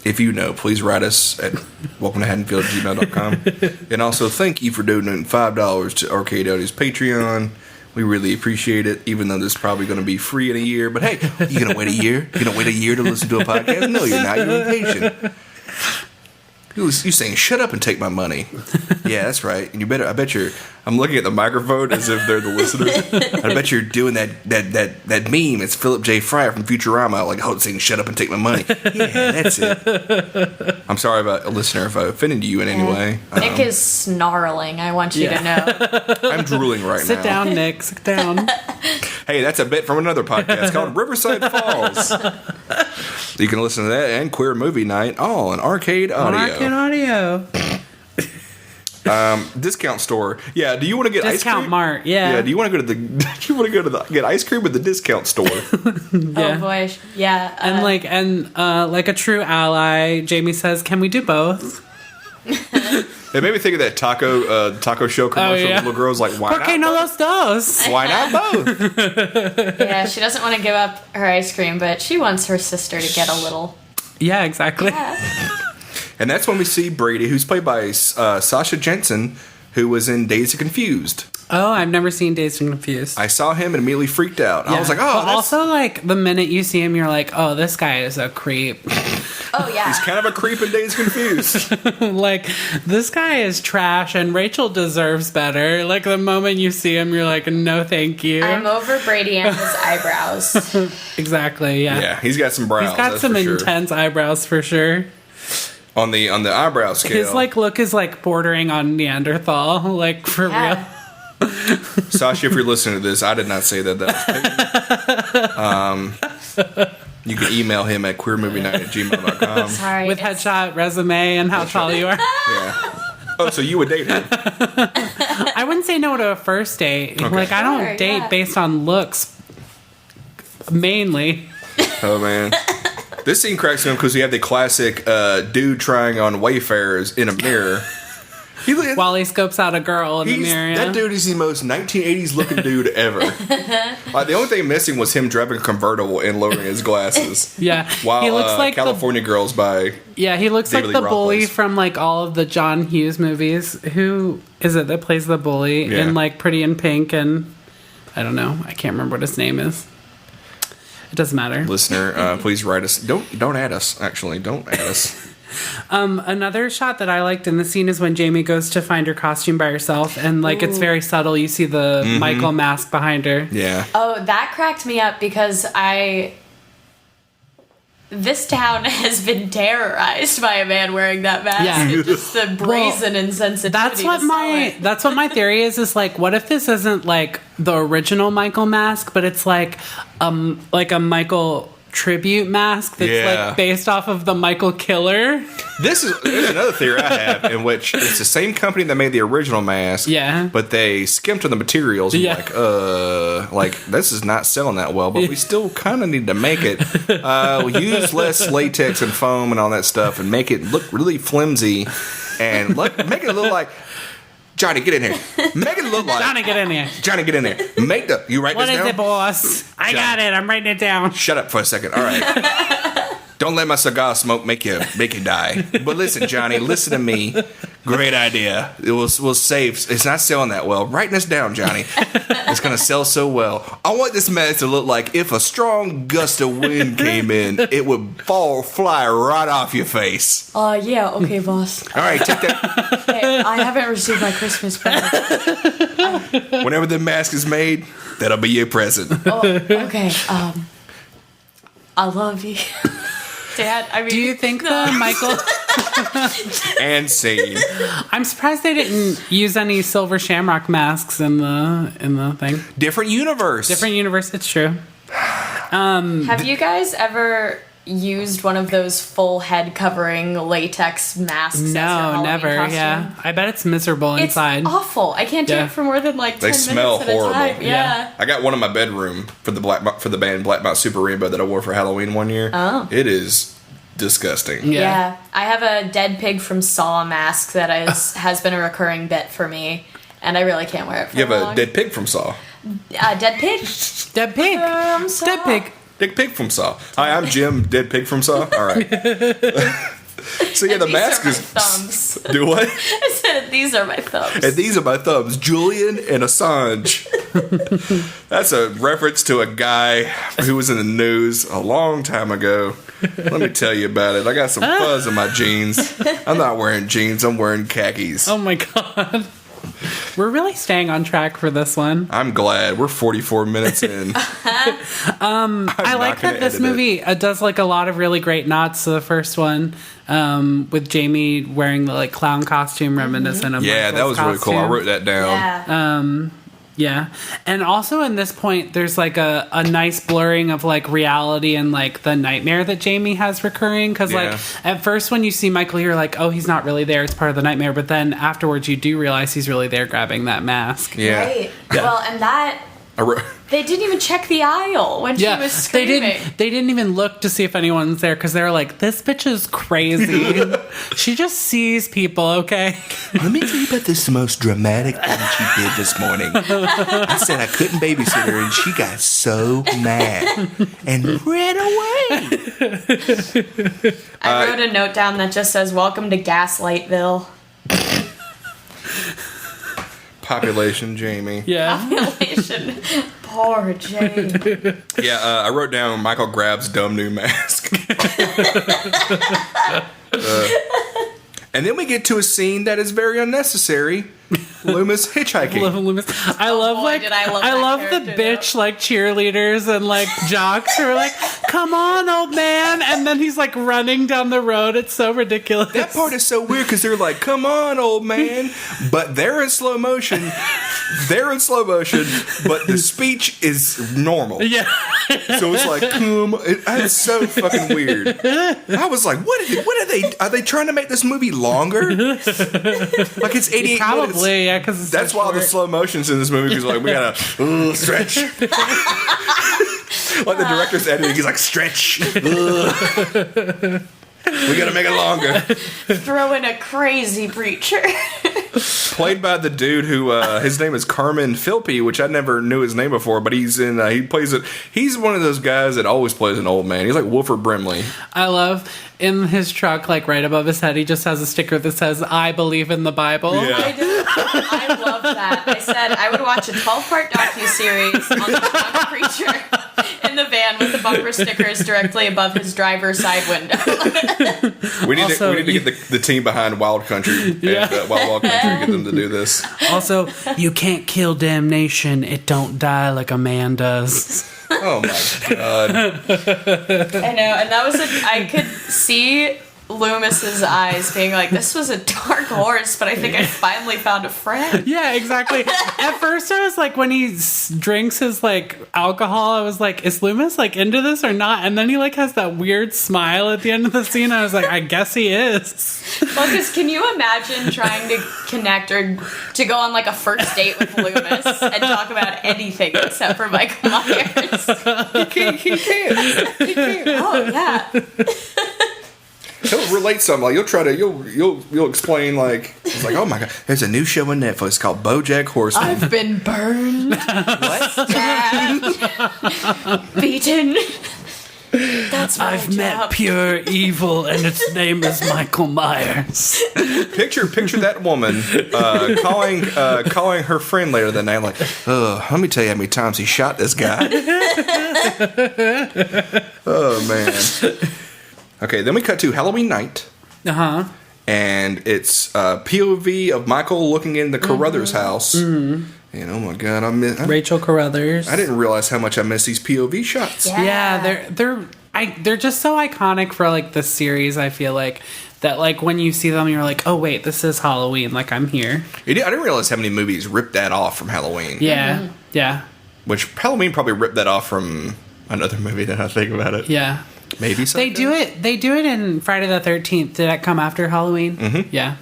if you know, please write us at welcometohaddonfield@gmail.com. And also, thank you for donating $5 to Arcade Audio's Patreon. We really appreciate it, even though this is probably going to be free in a year. But hey, you going to wait a year? You going to wait a year to listen to a podcast? No, you're not. You're impatient. You saying, shut up and take my money. Yeah, that's right. And I bet you're, I'm looking at the microphone as if they're the listener. I bet you're doing that meme. It's Philip J. Fryer from Futurama, like, saying, shut up and take my money. Yeah, that's it. I'm sorry about a listener if I offended you in any way. Nick is snarling, I want you to know. I'm drooling right now. Sit down, Nick. Sit down. Hey, that's a bit from another podcast called Riverside Falls. You can listen to that and Queer Movie Night all on Arcade Audio. Arcade Audio. Discount store. Yeah, do you want to get ice cream? Discount Mart, yeah. Yeah, do you want to go to get ice cream at the discount store? Oh boy, yeah. And like a true ally, Jamie says, "Can we do both?" It made me think of that taco show commercial. yeah. The little girl's like, why Okay, not no both? los dos. Why not both? Yeah, she doesn't want to give up her ice cream, but she wants her sister to get a little. Yeah, exactly. Yeah. And that's when we see Brady, who's played by Sasha Jensen, who was in Dazed and Confused. Oh, I've never seen Dazed and Confused. I saw him and immediately freaked out. I was like, oh, but also, like, the minute you see him, you're like, oh, this guy is a creep. Oh yeah. he's kind of a creep in Dazed and Confused. Like, this guy is trash, and Rachel deserves better. Like, the moment you see him, you're like, no, thank you. I'm over Brady and his eyebrows. Exactly, yeah. Yeah, he's got some brows. He's got that's some for sure. intense eyebrows, for sure. On the eyebrow scale. His, like, look is, like, bordering on Neanderthal. Like, for real. Sasha, if you're listening to this, I did not say that. You can email him at queermovienight@gmail.com. Sorry. With headshot, resume, and how tall you are. Yeah. Oh, so you would date her? I wouldn't say no to a first date. Okay. Like, I don't Sure, date yeah. based on looks, mainly. Oh, man. This scene cracks me up because we have the classic dude trying on Wayfarers in a mirror. While he scopes out a girl in the mirror. Yeah. That dude is the most 1980s looking dude ever. The only thing missing was him driving a convertible and lowering his glasses. Yeah. While he looks like California Girls by... Yeah, he looks David like the Lee Roth bully plays. from, like, all of the John Hughes movies. Who is it that plays the bully Yeah. in, like, Pretty in Pink and... I don't know. I can't remember what his name is. It doesn't matter. Listener, please write us. Don't add us, actually. Don't add us. Another shot that I liked in the scene is when Jamie goes to find her costume by herself, and, like, it's very subtle. You see the Michael mask behind her. Yeah. Oh, that cracked me up because this town has been terrorized by a man wearing that mask. Yeah. Just the brazen insensitivity. That's what to sell it. that's what my theory is like, what if this isn't like the original Michael mask, but it's like a Michael tribute mask that's Yeah. like based off of the Michael killer. There's another theory I have in which it's the same company that made the original mask. Yeah. But they skimped on the materials. And Yeah. like this is not selling that well, but we still kind of need to make it. We'll use less latex and foam and all that stuff and make it look really flimsy and make it look like Johnny, get in here. Make it look like Johnny, get in here. Johnny, get in there. Make the you write What this is down. it, boss? I got it. I'm writing it down. Shut up for a second. All right. Don't let my cigar smoke make you die. But listen, Johnny, listen to me. Great idea. We'll save. It's not selling that well. Write this down, Johnny. It's gonna sell so well. I want this mask to look like if a strong gust of wind came in, it would fly right off your face. Yeah, okay, boss. All right, take that. Hey, I haven't received my Christmas present. Whenever the mask is made, that'll be your present. Oh, okay. I love you. Dad, I mean... Do you think the Michael... And scene. I'm surprised they didn't use any silver shamrock masks in the thing. Different universe. Different universe, it's true. Have you guys ever used one of those full head covering latex masks? as your No, Halloween never. costume? Yeah, I bet it's miserable It's inside. awful. I can't do Yeah. it for more than like 10 They smell minutes at horrible. a time. Yeah. I got one in my bedroom for the band Black Mount Super Rainbow that I wore for Halloween one year. Oh. It is disgusting. Yeah. I have a dead pig from Saw mask that has been a recurring bit for me, and I really can't wear it for You have long. a dead pig from Saw. Dead pig? Dead pig. Saw. Dead pig. Dead pig from Saw. Hi, I'm Jim, dead pig from Saw. All right. So yeah, the These mask are my is. thumbs. Do what? I said these are my thumbs. And these are my thumbs, Julian and Assange. That's a reference to a guy who was in the news a long time ago. Let me tell you about it. I got some fuzz in my jeans. I'm not wearing jeans, I'm wearing khakis. Oh my god. We're really staying on track for this one. I'm glad. We're 44 minutes in. I like that this movie does like a lot of really great nods to the first one, with Jamie wearing the like clown costume reminiscent of Yeah, Michael's that was really cool. I costume. wrote that down. Yeah. Yeah. And also in this point, there's like a nice blurring of like reality and like the nightmare that Jamie has recurring. Because like at first when you see Michael, you're like, oh, he's not really there. It's part of the nightmare. But then afterwards you do realize he's really there grabbing that mask. Yeah. Right. Yeah. Well, and that... They didn't even check the aisle when she was screaming. They didn't even look to see if anyone's there because they were like, this bitch is crazy. She just sees people, okay? Let me tell you about this most dramatic thing she did this morning. I said I couldn't babysit her, and she got so mad and ran away. I wrote a note down that just says, welcome to Gaslightville. Population Jamie. Yeah. Population. Poor Jamie. Yeah, I wrote down Michael grabs dumb new mask. And then we get to a scene that is very unnecessary. Loomis hitchhiking. Loomis. I love the bitch like cheerleaders and like jocks who are like, come on, old man, and then he's like running down the road. It's so ridiculous. That part is so weird because they're like, come on, old man, but they're in slow motion. But the speech is normal. Yeah. So it's like, it's so fucking weird. I was like, are they trying to make this movie longer? Like it's 88 Probably, minutes. yeah, because That's why all the slow motions in this movie, because like we gotta stretch. Like the director's editing, he's like stretch. We gotta make it longer. Throw in a crazy preacher. Played by the dude who his name is Carmen Philpe, which I never knew his name before, but he's in he plays it. He's one of those guys that always plays an old man. He's like Wilford Brimley. I love in his truck, like right above his head, he just has a sticker that says "I believe in the Bible." Yeah. I love that. I said I would watch a 12-part docuseries on the drunk preacher in the van with the bumper stickers directly above his driver's side window. We need to get the team behind Wild Country and Wild Country and get them to do this. Also, you can't kill damnation. It don't die like a man does. Oh my god. I know, and that was I could see Loomis's eyes being like, this was a dark horse, but I think I finally found a friend. Yeah, exactly. At first I was like, when he drinks his like alcohol, I was like, is Loomis like into this or not? And then he like has that weird smile at the end of the scene. I was like, I guess he is. Well, because can you imagine trying to connect or to go on like a first date with Loomis and talk about anything except for Michael Myers? He can't. Oh yeah. He'll relate something. Like you'll explain like it's like, oh my god, there's a new show on Netflix called BoJack Horseman. I've been burned, stabbed, beaten. That's my I've job. met pure evil, and its name is Michael Myers. Picture that woman calling her friend later that night, like, let me tell you how many times he shot this guy. Oh man. Okay, then we cut to Halloween night. Uh-huh. And it's POV of Michael looking in the Carruthers house. Mm-hmm. And oh my god, Rachel Carruthers. I didn't realize how much I miss these POV shots. Yeah, they're just so iconic for like the series. I feel like that like when you see them, you're like, oh wait, this is Halloween. Like I'm here. I didn't realize how many movies ripped that off from Halloween. Yeah, yeah. Which Halloween probably ripped that off from another movie. That I think about it. Yeah. Maybe something. They do it in Friday the 13th. Did that come after Halloween? Mm-hmm. Yeah.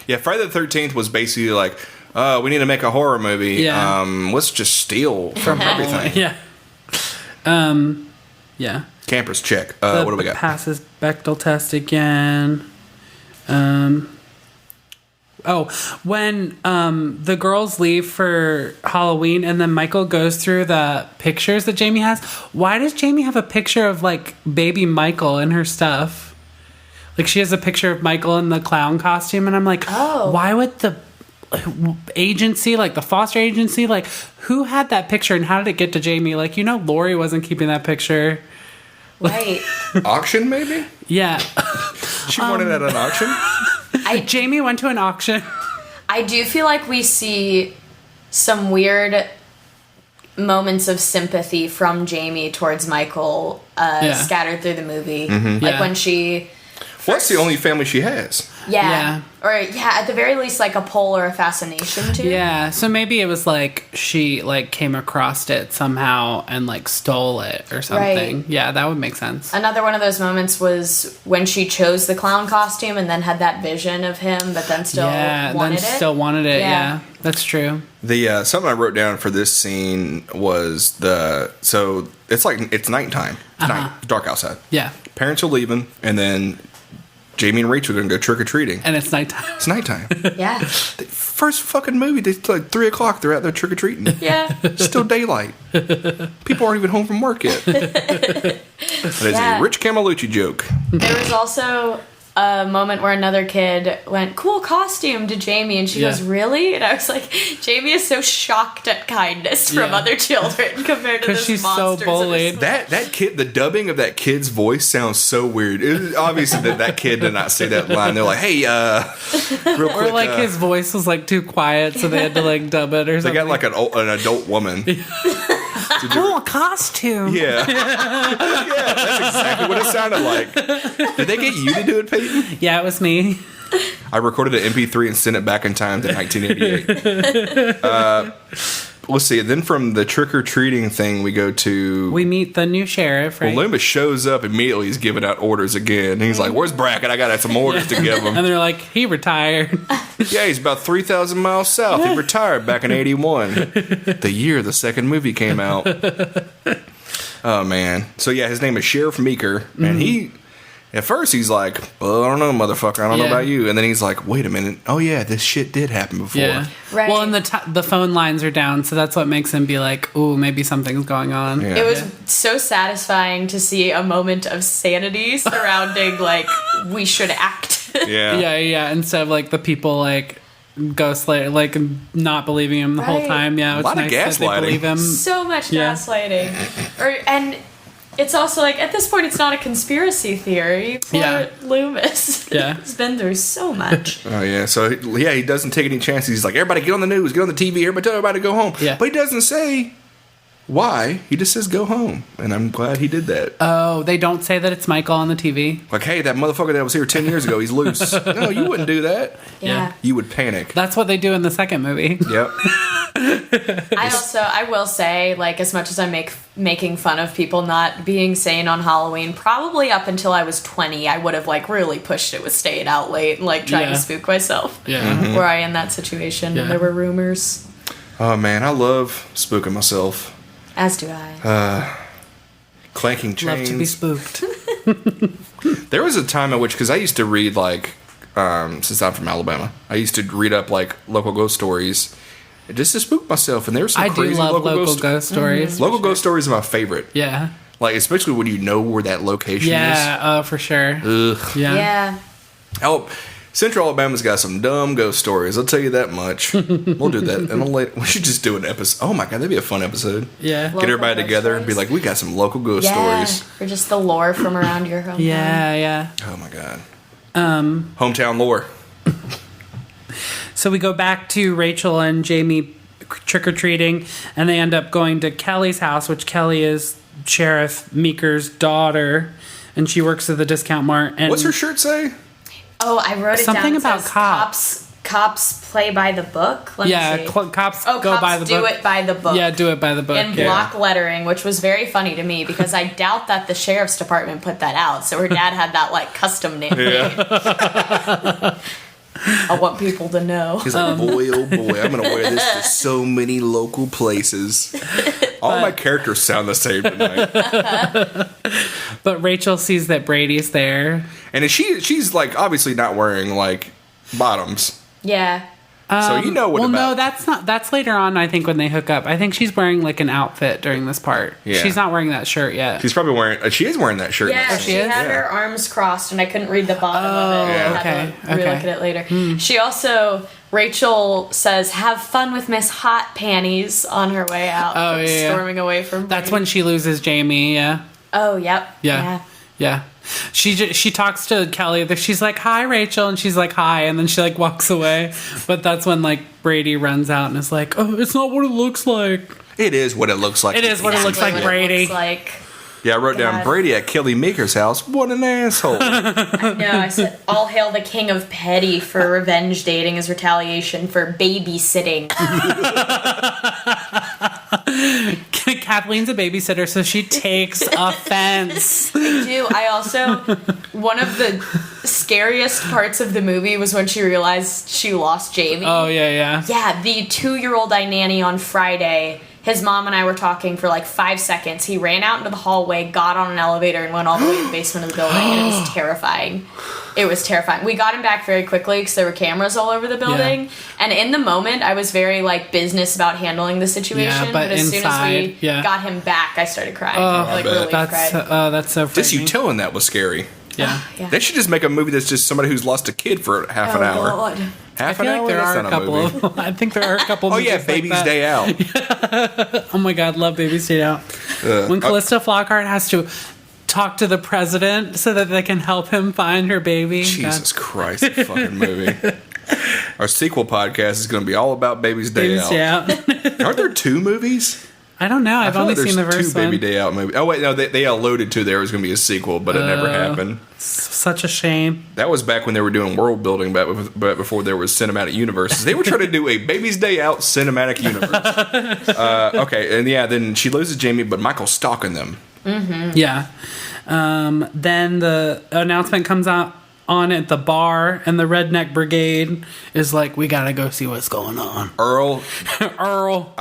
Yeah, Friday the 13th was basically like, we need to make a horror movie. Yeah. Let's just steal from everything. Yeah. Yeah. Campers check. What do we got? Passes Bechdel test again. When the girls leave for Halloween and then Michael goes through the pictures that Jamie has, why does Jamie have a picture of like baby Michael in her stuff? Like she has a picture of Michael in the clown costume, and I'm like, why would the agency, like the foster agency, like who had that picture and how did it get to Jamie? Like, Lori wasn't keeping that picture. Right. Auction, maybe? Yeah. She won it at an auction? Jamie went to an auction. I do feel like we see some weird moments of sympathy from Jamie towards Michael scattered through the movie. Mm-hmm. Like when she Well, that's the only family she has. Yeah. Or, at the very least, like a pull or a fascination to. Yeah, so maybe it was like she like came across it somehow and like stole it or something. Right. Yeah, that would make sense. Another one of those moments was when she chose the clown costume and then had that vision of him, but then still wanted it. Still wanted it. Yeah, that's true. The something I wrote down for this scene was so it's nighttime. It's night. It's dark outside. Yeah, Parents are leaving, and then Jamie and Rachel are going to go trick-or-treating. and it's nighttime. It's nighttime. Yeah. The first fucking movie, it's like 3 o'clock, they're out there trick-or-treating. Yeah. Still daylight. People aren't even home from work yet. That is a Rich Camelucci joke. There was also a moment where another kid went, "Cool costume," to Jamie, and she goes, "Really?" And I was like, Jamie is so shocked at kindness from other children compared to this she's monsters so bullied. That kid, the dubbing of that kid's voice sounds so weird. It was obviously that kid did not say that line. They're like, "Hey, real quick." Or like his voice was like too quiet, so they had to like dub it or They something. got like an adult woman. cool costume. Yeah. Yeah, that's exactly what it sounded like. Did they get you to do it, Peyton? Yeah, it was me. I recorded an MP3 and sent it back in time to 1988. Let's see. Then from the trick-or-treating thing, we go to... We meet the new sheriff, right? Well, Loomis shows up immediately. He's giving out orders again. He's like, "Where's Brackett? I got some orders to give him." And they're like, he retired. Yeah, he's about 3,000 miles south. He retired back in 81. The year the second movie came out. Oh, man. So, yeah, his name is Sheriff Meeker. And he... At first, he's like, "Well, I don't know, motherfucker. I don't know about you." And then he's like, "Wait a minute. Oh, yeah, this shit did happen before." Yeah. Right. Well, and the phone lines are down, so that's what makes him be like, "Ooh, maybe something's going on." Yeah. It was so satisfying to see a moment of sanity surrounding, like, we should act. Yeah. Yeah. Instead of like the people like ghostlight, like not believing him the whole Right. time. Yeah, it's lot of nice that they gaslighting. believe him. So much Yeah. gaslighting. And it's also like, at this point, it's not a conspiracy theory. Poor Yeah. Loomis. Yeah. He's been through so much. Oh, yeah. So, yeah, he doesn't take any chances. He's like, "Everybody get on the news, get on the TV, everybody tell everybody to go home." Yeah. But he doesn't say why. He just says, "Go home." And I'm glad he did that. Oh, they don't say that it's Michael on the TV. Like, "Hey, that motherfucker that was here 10 years ago, he's loose." No, you wouldn't do that. Yeah. You would panic. That's what they do in the second movie. Yep. I will say, like, as much as I'm making fun of people not being sane on Halloween, probably up until I was 20, I would have, like, really pushed it with staying out late and, like, trying Yeah. to spook myself. Yeah. Were I in that situation Yeah. and there were rumors. Oh, man, I love spooking myself. As do I. Clanking Love chains. to be spooked. There was a time in which, because I used to read, like, since I'm from Alabama, I used to read up, like, local ghost stories just to spook myself. And there were some I do crazy love local ghost ghost stories. Local ghost stories are my favorite. Yeah. Like, especially when you know where that location Yeah, oh, for sure. is. Ugh. Yeah. Yeah. Oh, Central Alabama's got some dumb ghost stories. I'll tell you that much. We'll do that. And we should just do an episode. Oh my god, that'd be a fun episode. Yeah. Local Get everybody ghost together and be stories. like, "We got some local ghost Yeah. stories." Or just the lore from around your hometown. Yeah. Oh my god. Hometown lore. So we go back to Rachel and Jamie trick-or-treating, and they end up going to Kelly's house, which Kelly is Sheriff Meeker's daughter, and she works at the discount mart. And What's her shirt say? Oh, I wrote it Something down. It about says cops. Cops play by the book. Let me Yeah, see. cops Oh, go cops by the do book. it by the book. Yeah, do it by the book. In yeah. block lettering, which was very funny to me because I doubt that the sheriff's department put that out. So her dad had that like custom name. Yeah. I want people to know. He's like, "Boy, oh boy, I'm gonna wear this to so many local places." All my characters sound the same tonight. But Rachel sees that Brady's there. And she's like obviously not wearing like bottoms. Yeah. So you know what Well, about no, that's not. That's later on. I think when they hook up, I think she's wearing like an outfit during this part. Yeah. She's not wearing that shirt yet. She's probably wearing she is wearing that shirt. Yeah, next she to it. had Yeah. her arms crossed, and I couldn't read the bottom of it. Yeah. I had Okay, to relook okay. at it later. She also, Rachel says, "Have fun with Miss Hot Panties" on her way out. Oh, yeah. Storming away from That's Brady. when she loses Jamie. Yeah. Oh, yep. Yeah. Yeah. She talks to Kelly. She's like, "Hi, Rachel," and she's like, "Hi," and then she like walks away. But that's when like Brady runs out and is like, "Oh, it's not what it looks like." It is what it looks like. It is what it looks like, Exactly what Brady. looks like. Yeah, I wrote down God. Brady at Kelly Meeker's house. What an asshole. No, I said, all hail the king of petty for revenge dating as retaliation for babysitting. Kathleen's a babysitter, so she takes offense. I do. I also, one of the scariest parts of the movie was when she realized she lost Jamie. Oh, yeah. Yeah, the 2-year-old I nanny on Friday. His mom and I were talking for like 5 seconds. He ran out into the hallway, got on an elevator, and went all the way to the basement of the building. And it was terrifying. It was terrifying. We got him back very quickly because there were cameras all over the building. Yeah. And in the moment, I was very like business about handling the situation. Yeah, but as inside, soon as we got him back, I started crying. That's so frightening. Just you telling that was scary. Yeah. They should just make a movie that's just somebody who's lost a kid for half an hour. God. Half I feel an hour? like there That's are a not couple movie. of. I think there are a couple. Oh yeah, movies Baby's like that. Day Out. Oh my God, love Baby's Day Out. When Callista Flockhart has to talk to the president so that they can help him find her baby. Jesus Christ, that fucking movie. Our sequel podcast is going to be all about Baby's Day Baby's Day Out. Aren't there 2 movies? I don't know. I've only seen the there's first 2 one. Baby Day Out movies. Oh wait, no, they alluded to there was going to be a sequel, but it never happened. Such a shame. That was back when they were doing world building, but before there was cinematic universes. They were trying to do a Baby's Day Out cinematic universe. Okay, and yeah, then she loses Jamie, but Michael's stalking them. Mm-hmm. Yeah. Then the announcement comes out on at the bar, and the Redneck Brigade is like, we gotta go see what's going on. Earl, Earl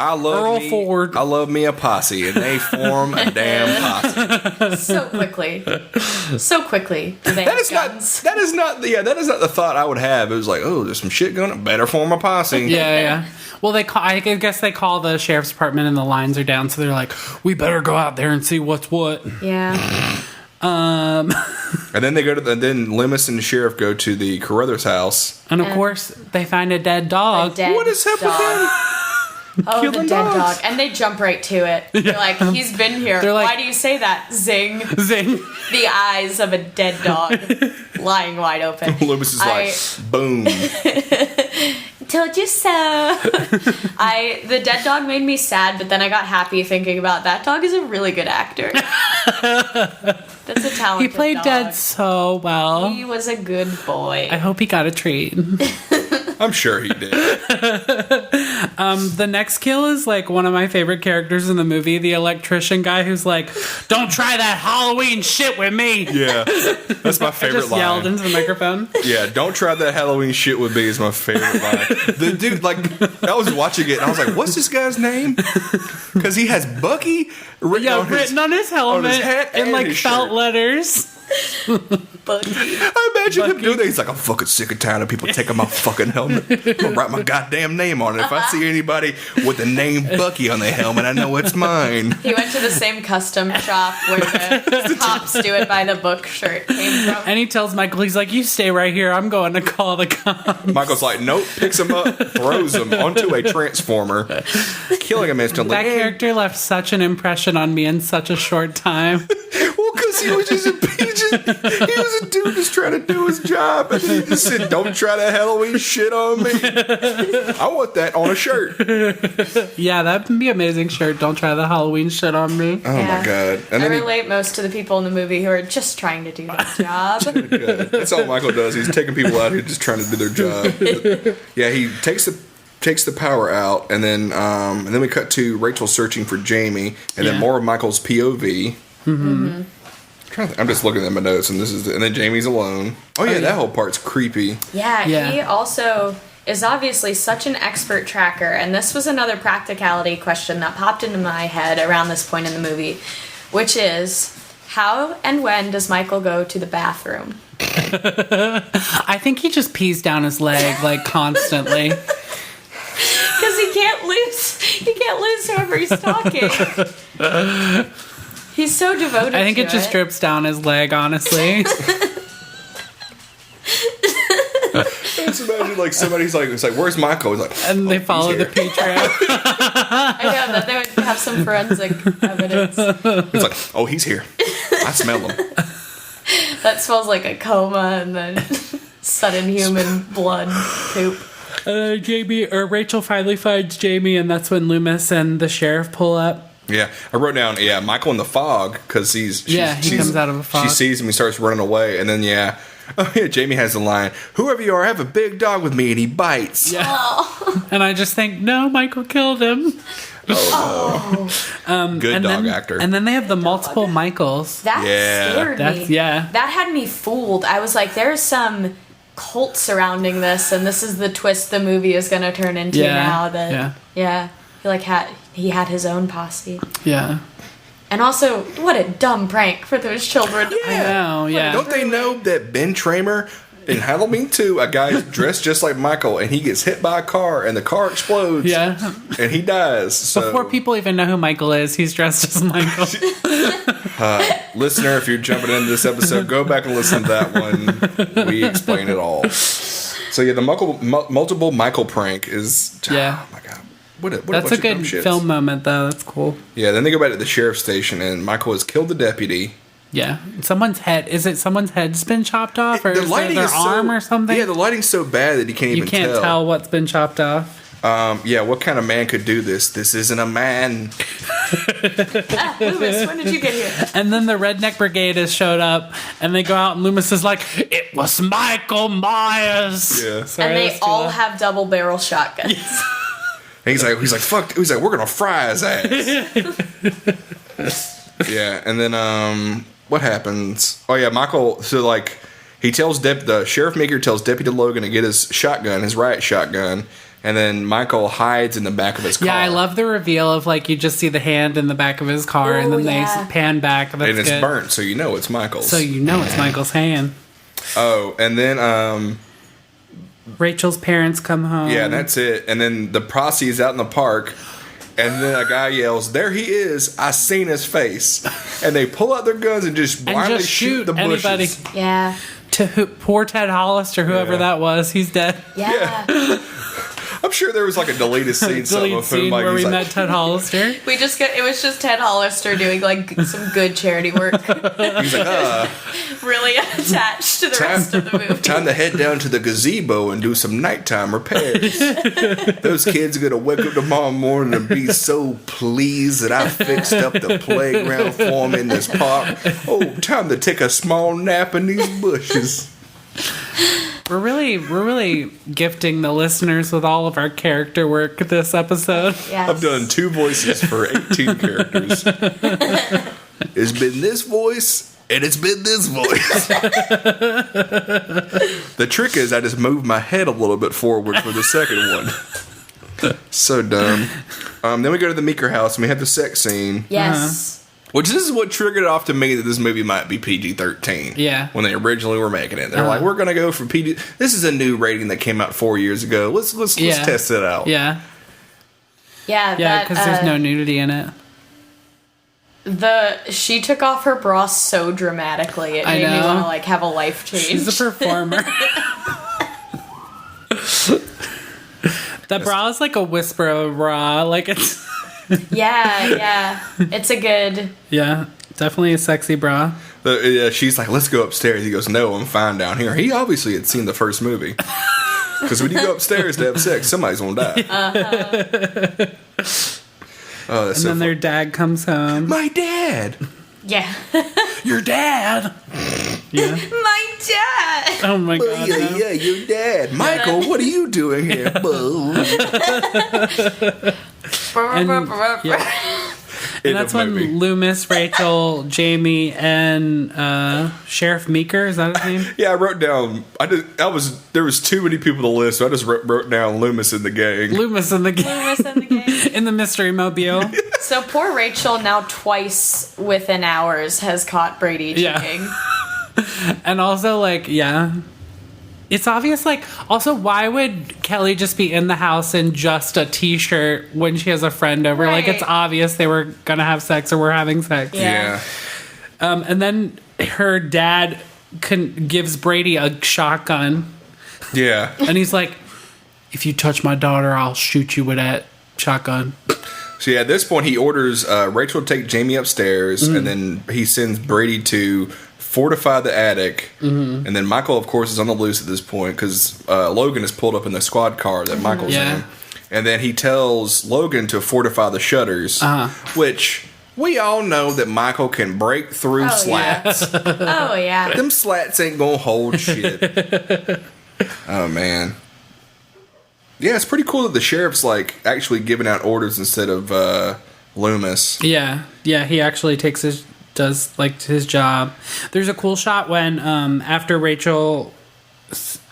Ford. I love me a posse, and they form a damn posse. So quickly. Do they That have is guns? not that is not the thought I would have. It was like, oh, there's some shit going on. Better form a posse. Yeah. Well, I guess they call the sheriff's department and the lines are down, so they're like, we better go out there and see what's what. Yeah. And then they go to then Loomis and the sheriff go to the Carruthers house, and of course they find a dead dog. What is happening? Oh, Killing the dead dogs. dog. And they jump right to it. They're like, he's been here. They're like- Why do you say that? Zing. Zing. The eyes of a dead dog lying wide open. Loomis is like, boom. Told you so. The dead dog made me sad, but then I got happy thinking about that dog is a really good actor. That's a He talented played dog. dead so well. He was a good boy. I hope he got a treat. I'm sure he did. The next kill is like one of my favorite characters in the movie, the electrician guy who's like, don't try that Halloween shit with me. Yeah, that's my favorite Just line. yelled into the microphone. Yeah, don't try that Halloween shit with me is my favorite line. The dude, like, I was watching it and I was like, what's this guy's name? Because he has Bucky written on his helmet hat in and like his felt shirt. letters. Bucky. I imagine him doing that. He's like, I'm fucking sick and tired of people taking my fucking helmet. I'm gonna write my goddamn name on it. If I see anybody with the name Bucky on their helmet, I know it's mine. He went to the same custom shop where the cops do it by the book shirt came from. And he tells Michael, he's like, you stay right here. I'm going to call the cops. Michael's like, nope, picks him up, throws him onto a transformer, killing him instantly. That character left such an impression on me in such a short time. Well, because he was just he was a dude just trying to do his job, and he just said, "Don't try that Halloween shit on me." I want that on a shirt. Yeah, that'd be an amazing shirt. Don't try the Halloween shit on me. Oh my god! And I then relate most to the people in the movie who are just trying to do their job. that's all Michael does. He's taking people out here just trying to do their job. Yeah, he takes the power out, and then we cut to Rachel searching for Jamie, and then more of Michael's POV. Mm-hmm. I'm just looking at my notes, and then Jamie's alone. Oh yeah, that whole part's creepy. Yeah, Yeah. he also is obviously such an expert tracker, and this was another practicality question that popped into my head around this point in the movie, which is, how and when does Michael go to the bathroom? I think he just pees down his leg like constantly. Because he can't lose whoever he's talking. He's so devoted. I think to it just drips down his leg, honestly. Just imagine like somebody's like, it's like, where's Michael? He's like, And they follow the pee trail. I know that they would have some forensic evidence. It's like, oh, he's here. I smell him. That smells like a coma and then sudden human blood poop. Rachel finally finds Jamie, and that's when Loomis and the sheriff pull up. Yeah, I wrote down, Michael in the fog, because he comes out of a fog. She sees him, he starts running away, and then, Jamie has the line, "Whoever you are, I have a big dog with me, and he bites." Yeah. And I just think, no, Michael killed him. Good dog actor. And then they have the multiple Michaels. That scared me. Yeah. That had me fooled. I was like, there's some cult surrounding this, and this is the twist the movie is going to turn into now. He had his own posse. Yeah. And also, what a dumb prank for those children. Yeah. I know, yeah. Don't they know that Ben Tramer in Halloween 2, a guy's dressed just like Michael, and he gets hit by a car, and the car explodes. Yeah. And he dies. So. Before people even know who Michael is, he's dressed as Michael. Listener, if you're jumping into this episode, go back and listen to that one. We explain it all. So yeah, the multiple Michael prank is... Oh my God. That's a good film moment, though. That's cool. Yeah, then they go back to the sheriff's station, and Michael has killed the deputy. Yeah. Someone's head... Is it someone's head's been chopped off? Or is it their arm or something? Yeah, the lighting's so bad that you can't even tell. You can't tell what's been chopped off. What kind of man could do this? This isn't a man. Loomis, when did you get here? And then the redneck brigade has showed up, and they go out, and Loomis is like, "It was Michael Myers." Yeah. Sorry, and they all have double barrel shotguns. And he's like, fuck. He's like, we're gonna fry his ass. Yeah, and then what happens? Oh yeah, Michael. So like, he tells the sheriff maker tells Deputy Logan to get his shotgun, his riot shotgun. And then Michael hides in the back of his car. Yeah, I love the reveal of, like, you just see the hand in the back of his car, and then they pan back. That's and it's good. burnt, so you know it's Michael's. So you know it's Michael's hand. Oh, and then... Rachel's parents come home. Yeah, and that's it. And then the posse is out in the park, and then a guy yells, "There he is! I seen his face!" And they pull out their guns and just blindly shoot the bushes. Anybody. Yeah. Poor Ted Hollister, whoever that was, he's dead. Yeah. I'm sure there was like a deleted scene, where we met Ted Hollister. It was just Ted Hollister doing like some good charity work. He's like, really attached to the rest of the movie. Time to head down to the gazebo and do some nighttime repairs. Those kids are gonna wake up tomorrow morning and be so pleased that I fixed up the playground for them in this park. Oh, time to take a small nap in these bushes. We're really gifting the listeners with all of our character work this episode. Yes. I've done 2 voices for 18 characters. It's been this voice, and it's been this voice. The trick is I just move my head a little bit forward for the second one. So dumb. Then we go to the Meeker house, and we have the sex scene. Yes. Which this is what triggered it off to me that this movie might be PG-13. Yeah. When they originally were making it. They're like, we're going to go for PG. This is a new rating that came out 4 years ago. Let's test it out. Yeah. Yeah, because there's no nudity in it. She took off her bra so dramatically. It made me want to like have a life change. She's a performer. The bra is like a whisper of a bra. Like it's... Yeah. It's a good... Yeah, definitely a sexy bra. She's like, let's go upstairs. He goes, no, I'm fine down here. He obviously had seen the first movie. Because when you go upstairs to have sex, somebody's going to die. Oh, that's and then their dad comes home. My dad! Yeah. Your dad! Yeah. My dad! Oh my god. Yeah, your dad. Michael, what are you doing here? And that's when Loomis, Rachel, Jamie, and Sheriff Meeker, is that his name? Yeah, I wrote down. There was too many people to list, so I just wrote down Loomis in the gang. Loomis in the gang. In the mystery mobile. So poor Rachel now twice within hours has caught Brady cheating. And also, like, it's obvious, like, also, why would Kelly just be in the house in just a t-shirt when she has a friend over? Right. Like, it's obvious they were gonna have sex or were having sex. Yeah. And then her dad gives Brady a shotgun. Yeah. And he's like, if you touch my daughter, I'll shoot you with that shotgun. So yeah, at this point, he orders Rachel to take Jamie upstairs, and then he sends Brady to fortify the attic. And then Michael, of course, is on the loose at this point because Logan is pulled up in the squad car that Michael's in. And then he tells Logan to fortify the shutters, which we all know that Michael can break through slats. Oh, yeah. Them slats ain't gonna hold shit. Oh, man. Yeah, it's pretty cool that the sheriff's, like, actually giving out orders instead of Loomis. Yeah, he actually does his job. There's a cool shot when, after Rachel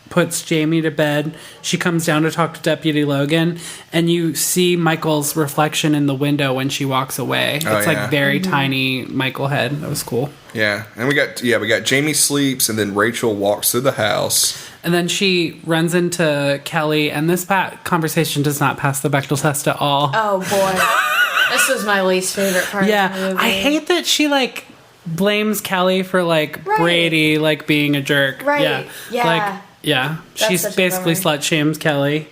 puts Jamie to bed, she comes down to talk to Deputy Logan, and you see Michael's reflection in the window when she walks away. It's like very tiny Michael head. That was cool. Yeah, and we got Jamie sleeps, and then Rachel walks through the house. And then she runs into Kelly, and this conversation does not pass the Bechdel test at all. Oh, boy. This was my least favorite part of the movie. I hate that she, like, blames Kelly for, like, Brady, like, being a jerk. Right. Yeah. Like, yeah. She's basically slut shames Kelly.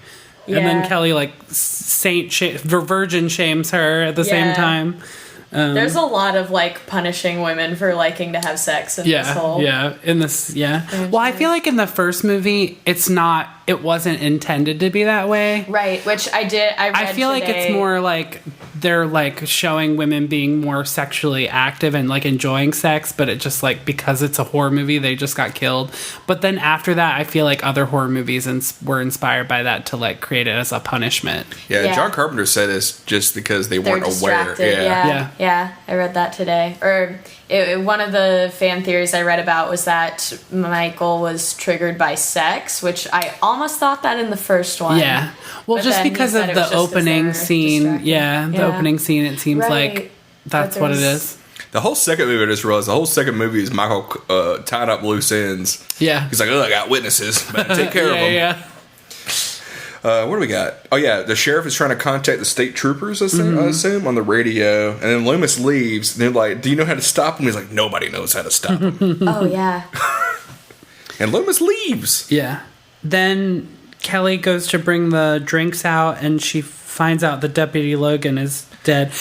And then Kelly, like, virgin shames her at the same time. There's a lot of, like, punishing women for liking to have sex in this whole... Well, I feel like in the first movie, it wasn't intended to be that way. Right, which I feel like it's more like they're, like, showing women being more sexually active and, like, enjoying sex, but it just, like, because it's a horror movie, they just got killed. But then after that, I feel like other horror movies were inspired by that to, like, create it as a punishment. Yeah, John Carpenter said this just because they weren't aware. Yeah, I read that today. Or one of the fan theories I read about was that Michael was triggered by sex, which I almost thought that in the first one. Yeah. Well, just because of the opening scene. The opening scene, it seems like that's what it is. The whole second movie, I just realized, the whole second movie is Michael tying up loose ends. Yeah. He's like, I got witnesses. Better take care of them. Yeah. What do we got? Oh, yeah. The sheriff is trying to contact the state troopers, I assume, on the radio. And then Loomis leaves. And they're like, do you know how to stop him? He's like, nobody knows how to stop him. Oh, yeah. And Loomis leaves. Yeah. Then Kelly goes to bring the drinks out, and she finds out that Deputy Logan is dead.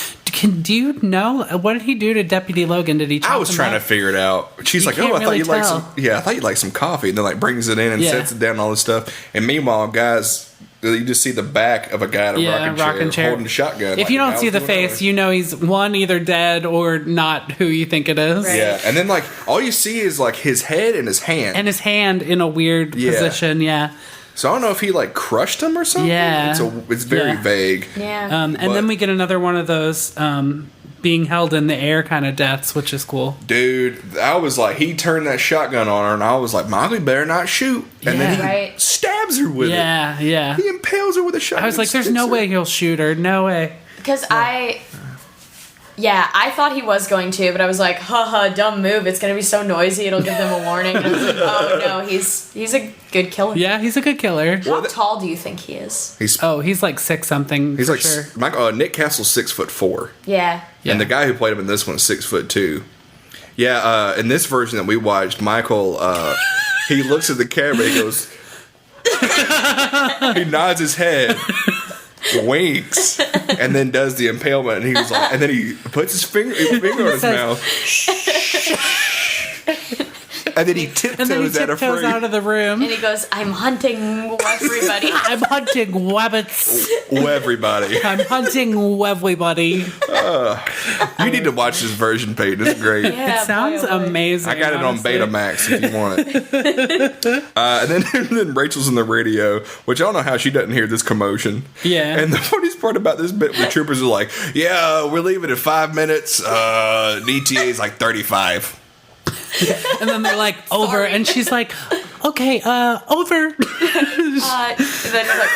Do you know, what did he do to Deputy Logan? Did he chop I was trying to figure it out. She's like, I thought you'd like some. Yeah, I thought you'd like some coffee. And then, like, brings it in and sets it down and all this stuff. And meanwhile, guys, you just see the back of a guy in a rocking chair holding a shotgun. If you don't see the face, you know he's either dead or not who you think it is. Right. Yeah, and then, like, all you see is, like, his head and his hand. And his hand in a weird position, So I don't know if he, like, crushed him or something. Yeah. It's very vague. Yeah. And then we get another one of those being held in the air kind of deaths, which is cool. Dude, I was like, he turned that shotgun on her, and I was like, Michael, better not shoot. And then he stabs her with it. Yeah. He impales her with a shotgun. I was like, there's no way he'll shoot her. No way. Because I thought he was going to, but I was like, haha, dumb move. It's going to be so noisy, it'll give them a warning. And I was like, oh, no, he's a good killer. Yeah, he's a good killer. How tall do you think he is? He's like 6'something. He's for like, sure. Nick Castle's 6'4". Yeah. And the guy who played him in this one is 6'2". Yeah, in this version that we watched, Michael, he looks at the camera, he goes, he nods his head, winks, and then does the impalement, and he was like, and then he puts his finger on his mouth, and then he tiptoes out of the room, and he goes, "I'm hunting everybody. I'm hunting wabbits. Everybody. I'm hunting everybody." You need to watch this version, Peyton. It's great. Yeah, it sounds amazing. I got it on Betamax if you want it. And then Rachel's in the radio, which I don't know how she doesn't hear this commotion. Yeah. And the funniest part about this bit, the troopers are like, "Yeah, we're leaving in 5 minutes. ETA's like 35." And then they're like, over, and she's like, okay, over. And then he's like,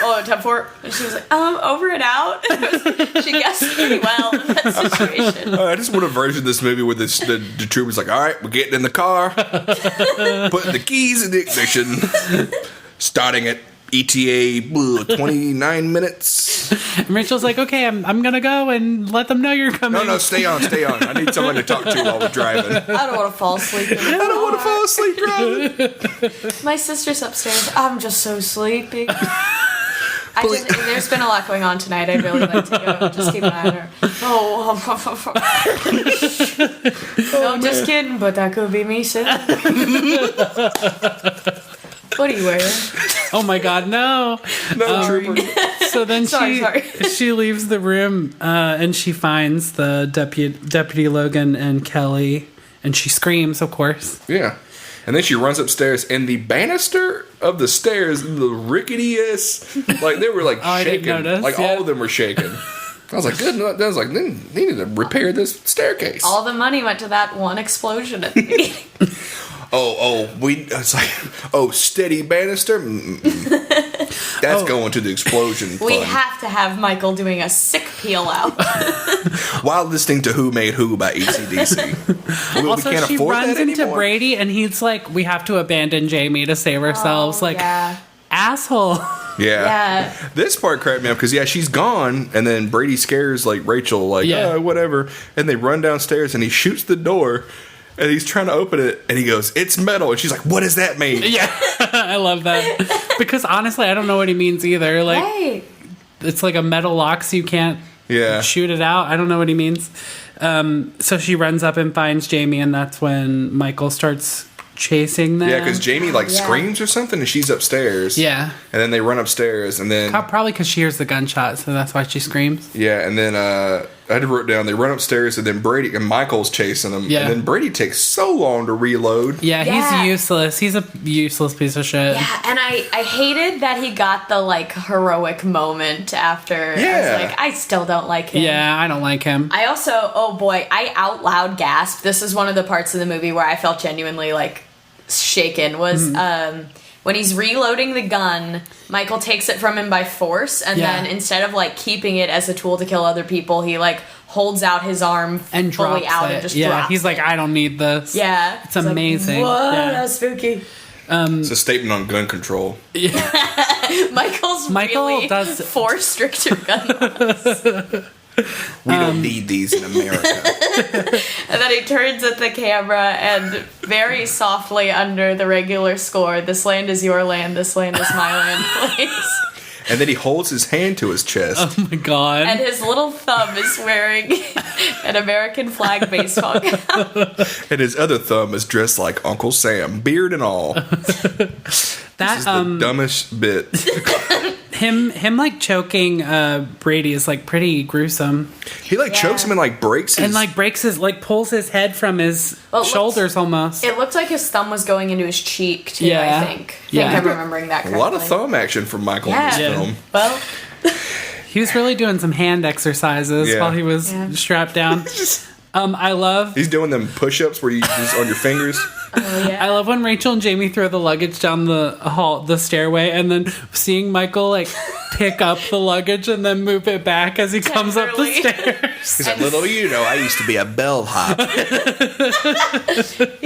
oh, time for it. And she was like, over and out. She guessed pretty well in that situation. I just want a version of this movie where the trooper's like, all right, we're getting in the car, putting the keys in the ignition, starting at ETA 29 minutes. And Rachel's like, okay, I'm gonna go and let them know you're coming. No, stay on. I need someone to talk to while we're driving. I don't want to fall asleep. I don't want to fall asleep driving. My sister's upstairs. I'm just so sleepy. There's been a lot going on tonight. I'd really like to go. Just keep an eye on her. No, just kidding, but that could be me sitting. What are you wearing? Oh my god, no. No, trooper. So then Sorry. she leaves the room and she finds the Deputy Logan and Kelly, and she screams, of course. Yeah. And then she runs upstairs, and the banister of the stairs, the rickety-ass, like, they were, like, I didn't shaking. notice, Like, all of them were shaking. I was like, good. I was like, they need to repair this staircase. All the money went to that one explosion at the beginning. It's like, steady banister? That's going to the explosion fund. We have to have Michael doing a sick peel out. While listening to Who Made Who by AC/DC. Also, we can't she afford runs that into anymore. Brady, and he's like, we have to abandon Jamie to save ourselves. Yeah. Asshole. Yeah. This part cracked me up because, she's gone, and then Brady scares, like, Rachel, like, whatever. And they run downstairs, and he shoots the door, and he's trying to open it, and he goes, it's metal. And she's like, what does that mean? Yeah, I love that. Because honestly, I don't know what he means either. Like, Right. it's like a metal lock, so you can't shoot it out. I don't know what he means. So she runs up and finds Jamie, and that's when Michael starts chasing them. Yeah, because Jamie, screams or something, and she's upstairs. Yeah. And then they run upstairs, and then... Probably because she hears the gunshot, so that's why she screams. Yeah, and then I had wrote down, they run upstairs, and then Brady and Michael's chasing them. Yeah. And then Brady takes so long to reload. Yeah, he's useless. He's a useless piece of shit. Yeah, and I hated that he got the, like, heroic moment after. Yeah. I was like, I still don't like him. Yeah, I don't like him. I also, oh boy, I out loud gasped. This is one of the parts of the movie where I felt genuinely, like, shaken, was when he's reloading the gun, Michael takes it from him by force, and then instead of, like, keeping it as a tool to kill other people, he, like, holds out his arm and fully drops out it. and just yeah, drops he's like, I don't need this. Yeah. It's amazing. Like, whoa, yeah. that's spooky. It's a statement on gun control. Michael's Michael really does- for stricter gun laws. We don't need these in America. And then he turns at the camera and very softly under the regular score, this land is your land, this land is my land, plays. And then he holds his hand to his chest. Oh my god. And his little thumb is wearing an American flag baseball cap. And his other thumb is dressed like Uncle Sam, beard and all. That This is the dumbest bit. him like choking Brady is like pretty gruesome. He chokes him and breaks his... And breaks his pulls his head from his shoulders almost. It looked like his thumb was going into his cheek too, Yeah. I think. Yeah. I'm remembering that a correctly. lot of thumb action from Michael in this film. Well, He was really doing some hand exercises while he was strapped down. I love He's doing them push-ups where you just on your fingers. I love when Rachel and Jamie throw the luggage down the stairway, and then seeing Michael pick up the luggage and then move it back as he comes up the stairs. He's like, little you know, I used to be a bellhop. he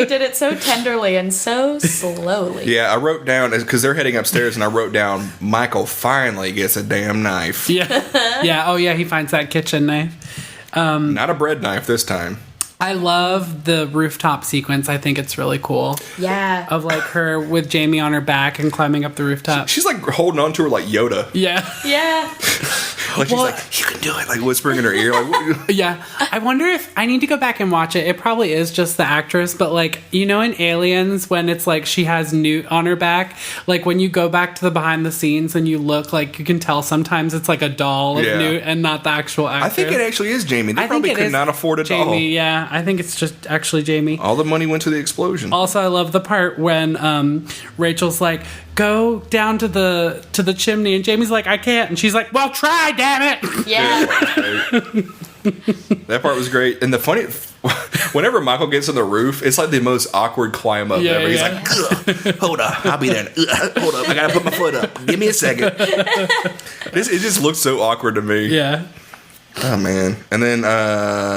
did it so tenderly and so slowly. Yeah, I wrote down, because they're heading upstairs, and I wrote down, Michael finally gets a damn knife. Yeah. Oh yeah, he finds that kitchen knife. Not a bread knife this time. I love the rooftop sequence. I think it's really cool. Yeah. Of her with Jamie on her back and climbing up the rooftop. She's holding on to her like Yoda. Yeah. Yeah. She's like, you can do it, whispering in her ear. Yeah. I wonder if I need to go back and watch it. It probably is just the actress, but in Aliens, when it's she has Newt on her back, when you go back to the behind the scenes and you look, you can tell sometimes it's a doll of Newt and not the actual actress. I think it actually is Jamie. They probably could not afford a doll. Jamie, yeah. I think it's just actually Jamie. All the money went to the explosion. Also, I love the part when Rachel's like, go down to the chimney, and Jamie's like, I can't, and she's like, well, try, damn it. Yeah. That part was great. And the funny, whenever Michael gets on the roof, it's the most awkward climb up ever. He's like, ugh, hold up, I'll be there. Hold up, I gotta put my foot up. Give me a second. It just looks so awkward to me. Yeah. Oh man. And then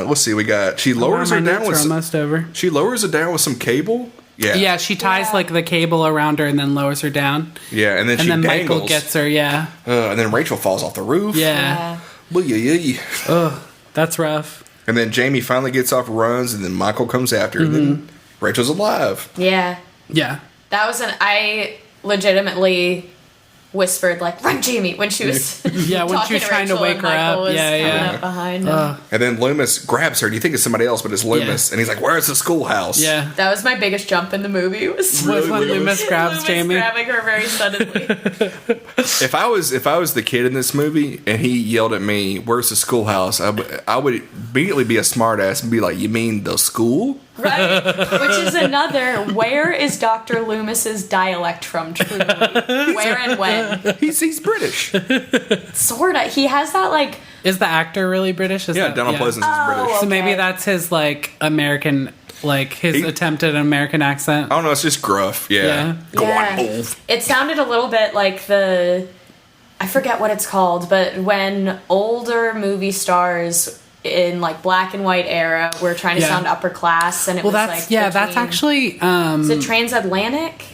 let's see, she lowers her down with almost over. She lowers it down with some cable. Yeah. Yeah, she ties the cable around her and then lowers her down. Yeah, and then she dangles. Michael gets her, yeah. And then Rachel falls off the roof. Yeah. Ugh, that's rough. And then Jamie finally gets off, runs, and then Michael comes after her. And then Rachel's alive. Yeah. Yeah. That was I legitimately whispered like "Run, Jamie" when she was when she talking was trying to Rachel wake and her Michael up. was coming Yeah. up behind him. And then Loomis grabs her. Do you think it's somebody else? But it's Loomis, and he's like, "Where's the schoolhouse?" Yeah. That was my biggest jump in the movie. Was Was when Loomis grabs Loomis Jamie. grabbing her very suddenly. If I was the kid in this movie and he yelled at me, "Where's the schoolhouse?" I would immediately be a smartass and be like, "You mean the school?" Right? Which is another. Where is Dr. Loomis's dialect from? Truly, where and when? He's British. Sorta. He has that like. Is the actor really British? Is Yeah, that- Donald Pleasance is British. So maybe Okay. that's his like American, like his attempt at an American accent. I don't know. It's just gruff. Yeah. Go Yeah. on, Wolf. It sounded a little bit like I forget what it's called, but when older movie stars in like black and white era were trying to sound upper class, and it Well, was that's like that's between- actually is it transatlantic?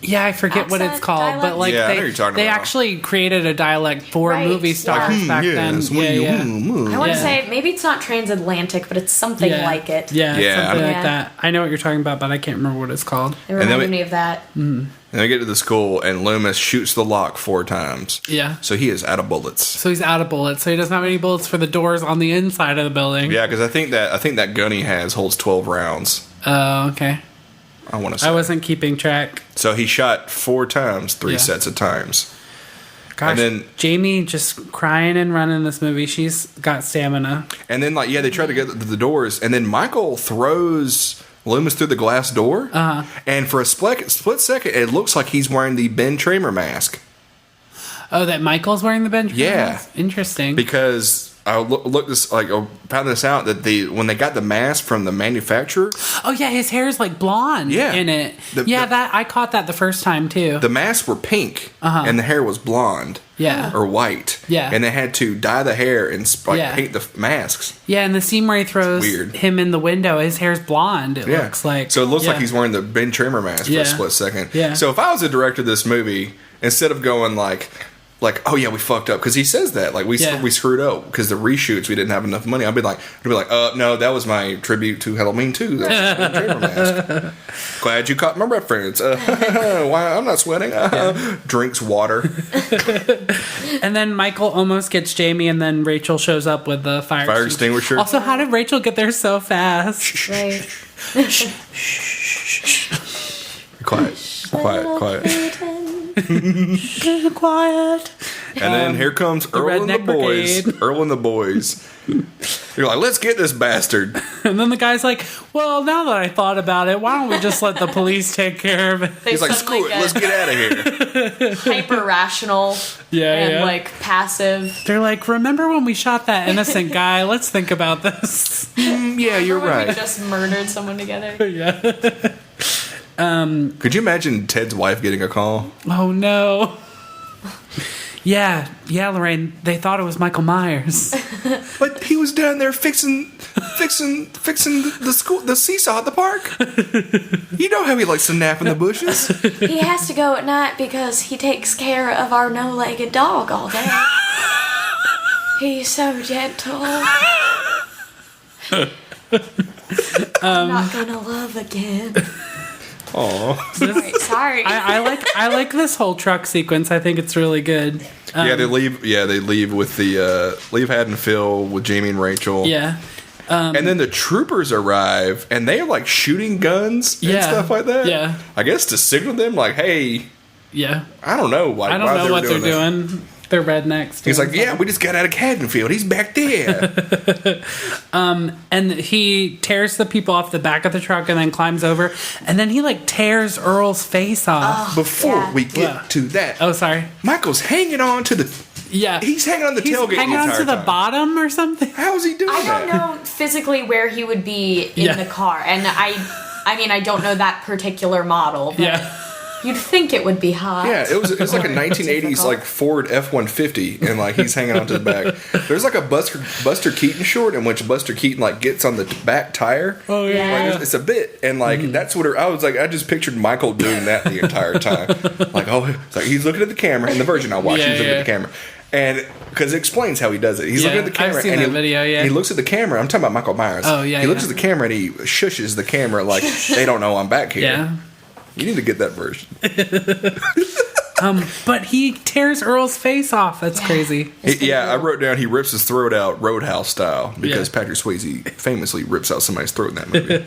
I forget what it's accent, called, dialect? but like Yeah, I know what you're talking they about. actually created a dialect for Right, movie stars yeah. back then. Yeah. I want to Yeah. say maybe it's not transatlantic, but it's something like it. Yeah, Yeah. something Yeah. like that. I know what you're talking about, but I can't remember what it's called. It then reminded we- me of that. And they get to the school, and Loomis shoots the lock 4 times. Yeah. So he is out of bullets. So he's out of bullets. So he doesn't have any bullets for the doors on the inside of the building. Yeah, because I think that gun he has holds 12 rounds. Oh, okay. I want to say. I wasn't keeping track. So he shot 4 times, 3 Yeah. sets of times. Gosh, And then- Jamie just crying and running this movie. She's got stamina. And then, they try to get to the doors, and then Michael throws Loomis through the glass door. And for a split second, it looks like he's wearing the Ben Tramer mask. Oh, that Michael's wearing the bench? Yeah. Interesting. Because I found this out that when they got the mask from the manufacturer, Oh yeah, his hair is like blonde Yeah. in it. The- that I caught that the first time too. the masks were pink and the hair was blonde. Yeah. Or white. Yeah. And they had to dye the hair and Yeah. paint the masks. Yeah, and the scene where he throws weird. him in the window, his hair's blonde. It looks like. So it looks like yeah. he's wearing the Ben Trimmer mask for Yeah. a split second. Yeah. So if I was the director of this movie, instead of going like, oh yeah, we fucked up, because he says that we screwed up because the reshoots we didn't have enough money. I'd be like, no, that was my tribute to Halloween 2. That's the Ben Trimmer mask. Glad you caught my reference. Why I'm not sweating. Drinks water. And then Michael almost gets Jamie, and then Rachel shows up with the fire extinguisher. Also, how did Rachel get there so fast? Right. Quiet. Quiet. And then here comes Earl and the Redneck boys. Brigade. Earl and the boys. You're like, let's get this bastard. And then the guy's like, well, now that I thought about it, why don't we just let the police take care of it? They He's like, suddenly screw it, let's get out of here. hyper rational and like passive. They're like, remember when we shot that innocent guy? Let's think about this. Yeah, you're When we right. just murdered someone together. Yeah. Could you imagine Ted's wife getting a call? Oh no. Yeah, Lorraine. They thought it was Michael Myers. But he was down there fixing the seesaw at the park. You know how he likes to nap in the bushes. He has to go at night because he takes care of our no-legged dog all day. He's so gentle. I'm not gonna love again. Aw. Sorry. I like this whole truck sequence. I think it's really good. They leave. Yeah, they leave with the leave Haddonfield with Jamie and Rachel. Yeah. And then the troopers arrive, and they are like shooting guns and Yeah. stuff like that. Yeah. I guess to signal them, like, hey, Yeah. I don't know. Like, I don't why know they were what they're that. doing. They're rednecks. He's doing like, yeah, we just got out of Haddonfield. He's back there. And he tears the people off the back of the truck and then climbs over. And then he like tears Earl's face off. Before Yeah. we get Yeah. to that, Oh, sorry. Michael's hanging on to the. Yeah. He's hanging on the He's tailgate hanging the on entire to the time. bottom or something. How is he doing I that? don't know physically where he would be in Yeah. the car, and I mean, I don't know that particular model. But Yeah. you'd think it would be hot. Yeah, it was like a 1980s Difficult. like Ford F-150, and like he's hanging onto the back. There's like a Buster Keaton short in which Buster Keaton like gets on the back tire. Oh yeah. Like, it's a bit, and like that's what I was like. I just pictured Michael doing that the entire time. Like, it's like he's looking at the camera in the version I watched. Yeah, he's looking yeah. at the camera, and because it explains how he does it. He's Yeah, looking at the camera, I've seen and that video, yeah. he looks at the camera. I'm talking about Michael Myers. Oh, yeah, He looks yeah. at the camera and he shushes the camera like they don't know I'm back here. Yeah. You need to get that version. But he tears Earl's face off. That's crazy. I wrote down he rips his throat out Roadhouse style because Yeah. Patrick Swayze famously rips out somebody's throat in that movie.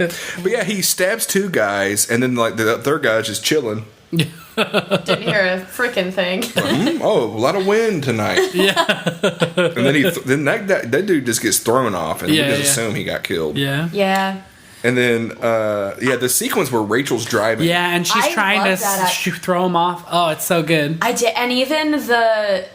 But yeah, he stabs 2 guys, and then like the third guy's just chilling. Didn't hear a freaking thing. Oh, a lot of wind tonight. Yeah. And then that dude just gets thrown off, and we just assume he got killed. Yeah. Yeah. And then the sequence where Rachel's driving. Yeah, and she's I trying love to that. throw him off. Oh, it's so good. I did, and even the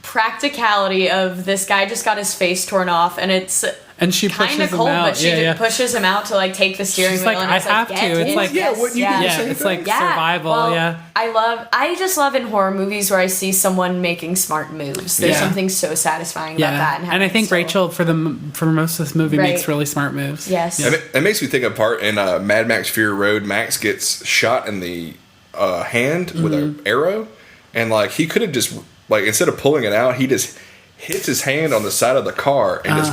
practicality of this guy just got his face torn off, and it's And she pushes kind of him cold, out. but she pushes him out to like take the steering She's wheel. like, and I it's have like, to. "Get It's in." like, Yeah, wouldn't you do the Yeah, same it's thing? like survival. Well, I just love in horror movies where I see someone making smart moves. There's Yeah. something so satisfying about that. And I having think still- Rachel for most of this movie Right. makes really smart moves. Yes. And it makes me think of part in Mad Max Fury Road. Max gets shot in the hand with an arrow, and like he could have just like instead of pulling it out, he just hits his hand on the side of the car and just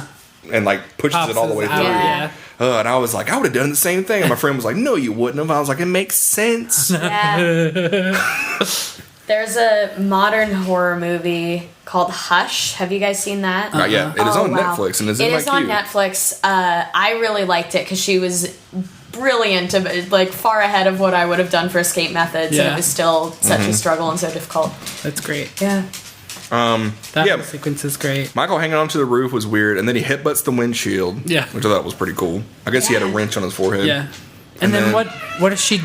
and like pushes Pops it all the way his through. out, And I was like, I would have done the same thing. And my friend was like, No, you wouldn't have. I was like, It makes sense. Yeah. There's a modern horror movie called Hush. Have you guys seen that? Not yet. It is Oh, on wow. Netflix and is It in my is on queue. Netflix. I really liked it because she was brilliant, like far ahead of what I would have done for Escape Methods, and Yeah. it was still such Mm-hmm. a struggle and so difficult. That's great. Yeah. That Yeah. whole sequence is great. Michael hanging onto the roof was weird, and then he headbutts the windshield. Yeah. Which I thought was pretty cool. I guess he had a Yeah. wrench on his forehead. Yeah. And then what does she...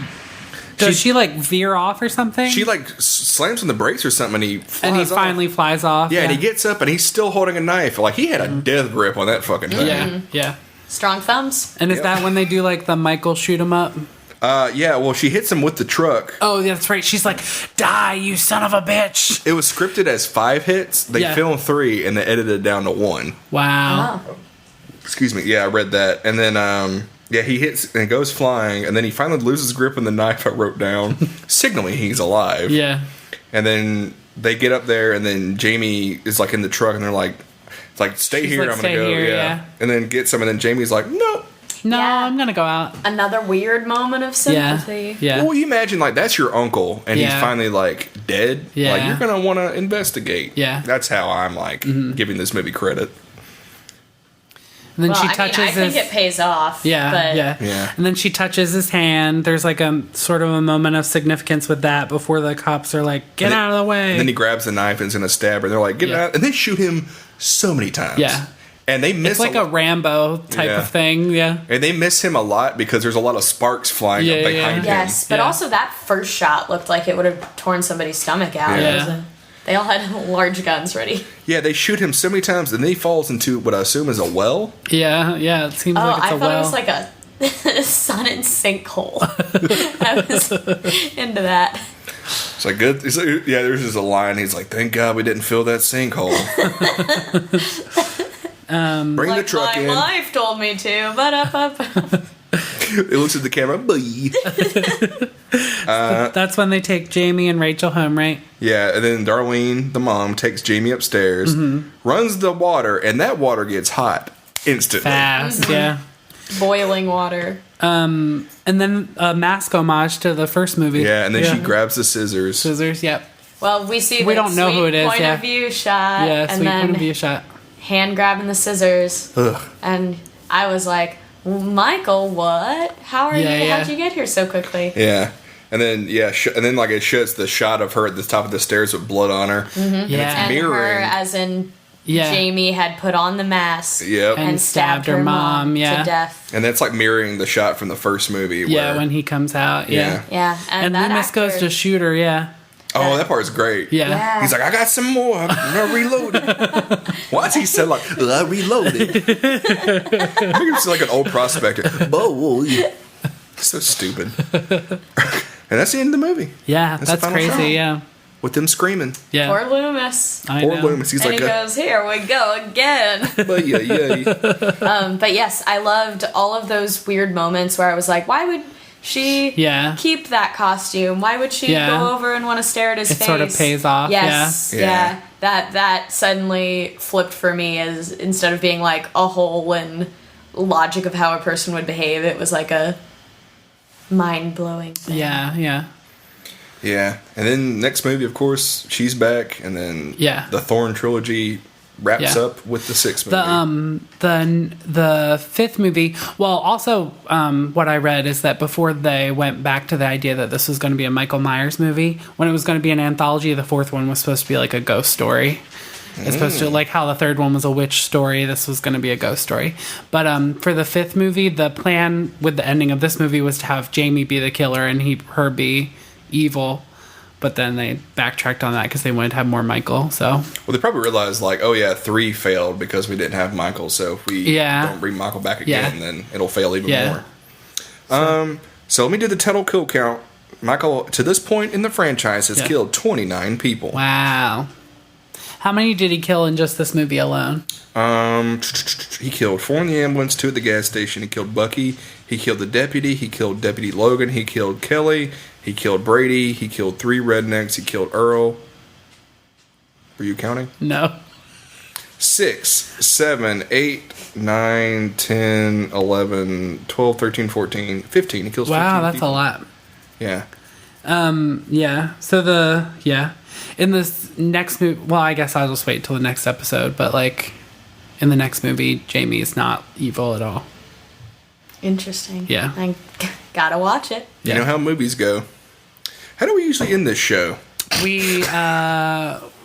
Does she like veer off or something? She like slams on the brakes or something, and he flies and he off. finally flies off. Yeah, and he gets up and he's still holding a knife. Like he had a death grip on that fucking thing. Yeah, yeah. Strong thumbs. And is that when they do like the Michael shoot 'em up? Yeah, well, she hits him with the truck. Oh, yeah, that's right. She's like, "Die, you son of a bitch!" It was scripted as 5 hits. They Yeah. filmed 3 and they edited it down to 1. Wow. Oh. Excuse me. Yeah, I read that. And then, he hits and goes flying, and then he finally loses grip on the knife I wrote down, signaling he's alive. Yeah. And then they get up there, and then Jamie is like in the truck, and they're like, "It's like stay She's here, like, I'm gonna "Stay go." here, Yeah. yeah. And then get some, and then Jamie's like, "No." No, Yeah. I'm gonna go out. Another weird moment of Yeah. sympathy. Yeah. Well, you imagine like that's your uncle, and he's Yeah. finally like dead. Yeah. Like you're gonna want to investigate. Yeah. That's how I'm like giving this movie credit. And then Well, she I mean, touches I his. think it pays off. Yeah, but yeah, Yeah. And then she touches his hand. There's like a sort of a moment of significance with that before the cops are like, "Get out of the way." And then he grabs the knife and is gonna stab her. And they're like, "Get it Yeah. out!" And they shoot him so many times. Yeah. And they miss it's like a Rambo type Yeah. of thing. Yeah. and they miss him a lot because there's a lot of sparks flying Yeah, up behind him. Yes, but Yeah. also that first shot looked like it would have torn somebody's stomach out. Yeah. It was they all had large guns ready. Yeah, they shoot him so many times, and then he falls into what I assume is a well. Yeah, yeah. It seems Oh, like it's I a thought well. it was like a sun and sinkhole. I was into that. It's like good. It's like, yeah, there's just a line. He's like, "Thank God we didn't fill that sinkhole." Bring the Like truck my in. wife told me to. But up. It looks at the camera. Bye. That's when they take Jamie and Rachel home, right? Yeah, and then Darlene, the mom, takes Jamie upstairs, runs the water, and that water gets hot instantly. Fast, yeah. Boiling water. And then a mask homage to the first movie. Yeah, and then she grabs the scissors. scissors. Yep. Well, we see We the don't know sweet who it is, point yeah. of view shot, Yeah, and sweet then point of view shot. hand grabbing the scissors, Ugh. and I was like, Michael, what? How are Yeah, you? yeah. How'd you get here so quickly? Yeah. And then and then like it shows the shot of her at the top of the stairs with blood on her. Yeah. And Mirroring. her, as in Yeah. Jamie, had put on the mask Yep. And and stabbed her mom yeah. to death. And that's like mirroring the shot from the first movie. Yeah, where, when he comes out. Yeah. Yeah, And that Loomis goes actor- to shoot her. Yeah. Oh, that part's great. Yeah. Yeah. He's like, I got some more. I'm gonna reload it. Why is he so like, I reloaded? I think it's like an old prospector. Boy. So stupid. And that's the end of the movie. Yeah, That's that's the final crazy. shot. Yeah. With them screaming. Yeah. Poor Loomis. I Poor know. Loomis. He's And like, he goes, here we go again. yeah. But yes, I loved all of those weird moments where I was like, why would she Yeah. keep that costume? Why would she Yeah. go over and want to stare at his It face? sort of pays off, Yes. yeah. Yeah. That suddenly flipped for me, as instead of being like a hole in logic of how a person would behave, it was like a mind blowing thing. Yeah. Yeah. Yeah, and then next movie, of course, she's back, and then the Thorn trilogy wraps up with the sixth movie. The fifth movie. Well, also, what I read is that before they went back to the idea that this was going to be a Michael Myers movie, when it was going to be an anthology, the fourth one was supposed to be like a ghost story. It's supposed to, like how the third one was a witch story, this was going to be a ghost story. But for the fifth movie, the plan with the ending of this movie was to have Jamie be the killer and her be evil. But then they backtracked on that because they wanted to have more Michael. So, well, they probably realized, like, oh yeah, 3 failed because we didn't have Michael. So if we don't bring Michael back again, then it'll fail even more. So let me do the total kill count. Michael, to this point in the franchise, has killed 29 people. Wow. How many did he kill in just this movie alone? He killed 4 in the ambulance, 2 at the gas station. He killed Bucky. He killed the deputy. He killed Deputy Logan. He killed Kelly. He killed Brady. He killed 3 rednecks. He killed Earl. Were you counting? No. 6, 7, 8, 9, 10, 11, 12, 13, 14, 15. He kills 15 Wow, that's people. a lot. Yeah. So in this next movie, well, I guess I'll just wait till the next episode, but like in the next movie, Jamie is not evil at all. Interesting. Yeah. I gotta watch it. You know how movies go. How do we usually end this show?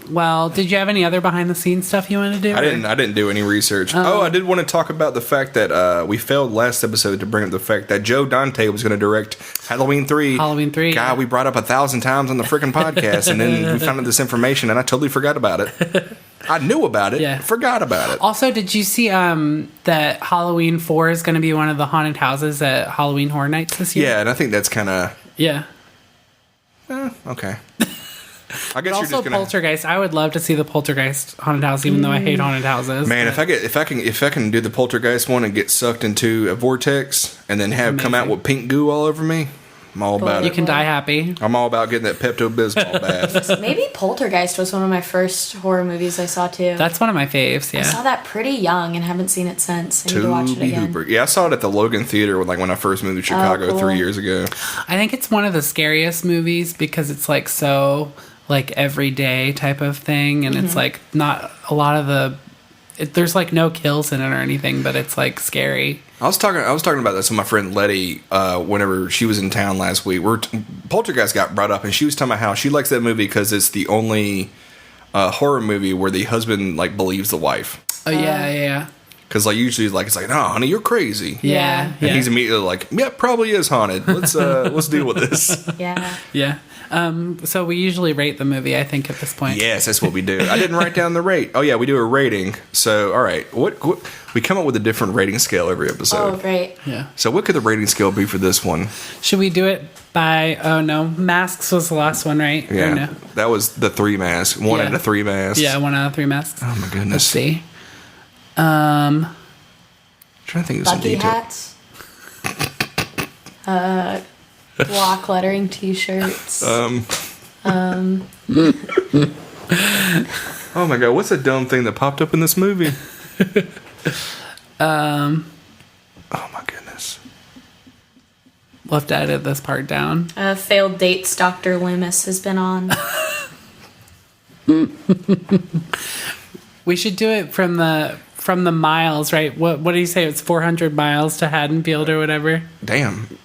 Well, did you have any other behind the scenes stuff you want to do? I didn't do any research. I did want to talk about the fact that we failed last episode to bring up the fact that Joe Dante was going to direct Halloween 3. Halloween 3. God, we brought up 1,000 times on the freaking podcast, and then we found out this information, and I totally forgot about it. I knew about it, forgot about it. Also, did you see that Halloween 4 is going to be one of the haunted houses at Halloween Horror Nights this year? Yeah, and I think that's kind of... Yeah. Okay. I guess also, you're just gonna... Poltergeist. I would love to see the Poltergeist haunted house, even though I hate haunted houses. Man, if I can do the Poltergeist one and get sucked into a vortex and then come out with pink goo all over me, I'm all about it. You can die happy. I'm all about getting that Pepto-Bismol bath. Maybe Poltergeist was one of my first horror movies I saw too. That's one of my faves. Yeah, I saw that pretty young and haven't seen it since. I need to watch it again. Hooper. Yeah, I saw it at the Logan Theater when I first moved to Chicago 3 years ago. I think it's one of the scariest movies because it's like so like everyday type of thing, and it's like not a lot of there's like no kills in it or anything, but it's like scary. I was talking about this with my friend Letty whenever she was in town last week. Poltergeist got brought up, and she was talking about how she likes that movie because it's the only horror movie where the husband like believes the wife. Oh yeah. Because like usually it's like, no, honey, you're crazy. Yeah. And he's immediately like, yeah, probably is haunted. Let's deal with this. Yeah. So we usually rate the movie, I think, at this point. Yes, that's what we do. I didn't write down the rate. Oh yeah, we do a rating. So all right, what we come up with a different rating scale every episode. Oh great. Yeah. So what could the rating scale be for this one? Should we do it by? Oh no, Masks was the last one, right? Yeah. Or no? That was the 3 masks. 1 out of 3 masks. Yeah, 1 out of 3 masks. Oh my goodness. Let's see. I'm trying to think of some Bucky detail. hats. Block lettering T-shirts. Oh my god, what's a dumb thing that popped up in this movie? Oh my goodness. We'll have to edit this part down. Failed dates Dr. Loomis has been on. We should do it from the miles, right? What do you say? It's 400 miles to Haddonfield or whatever. Damn.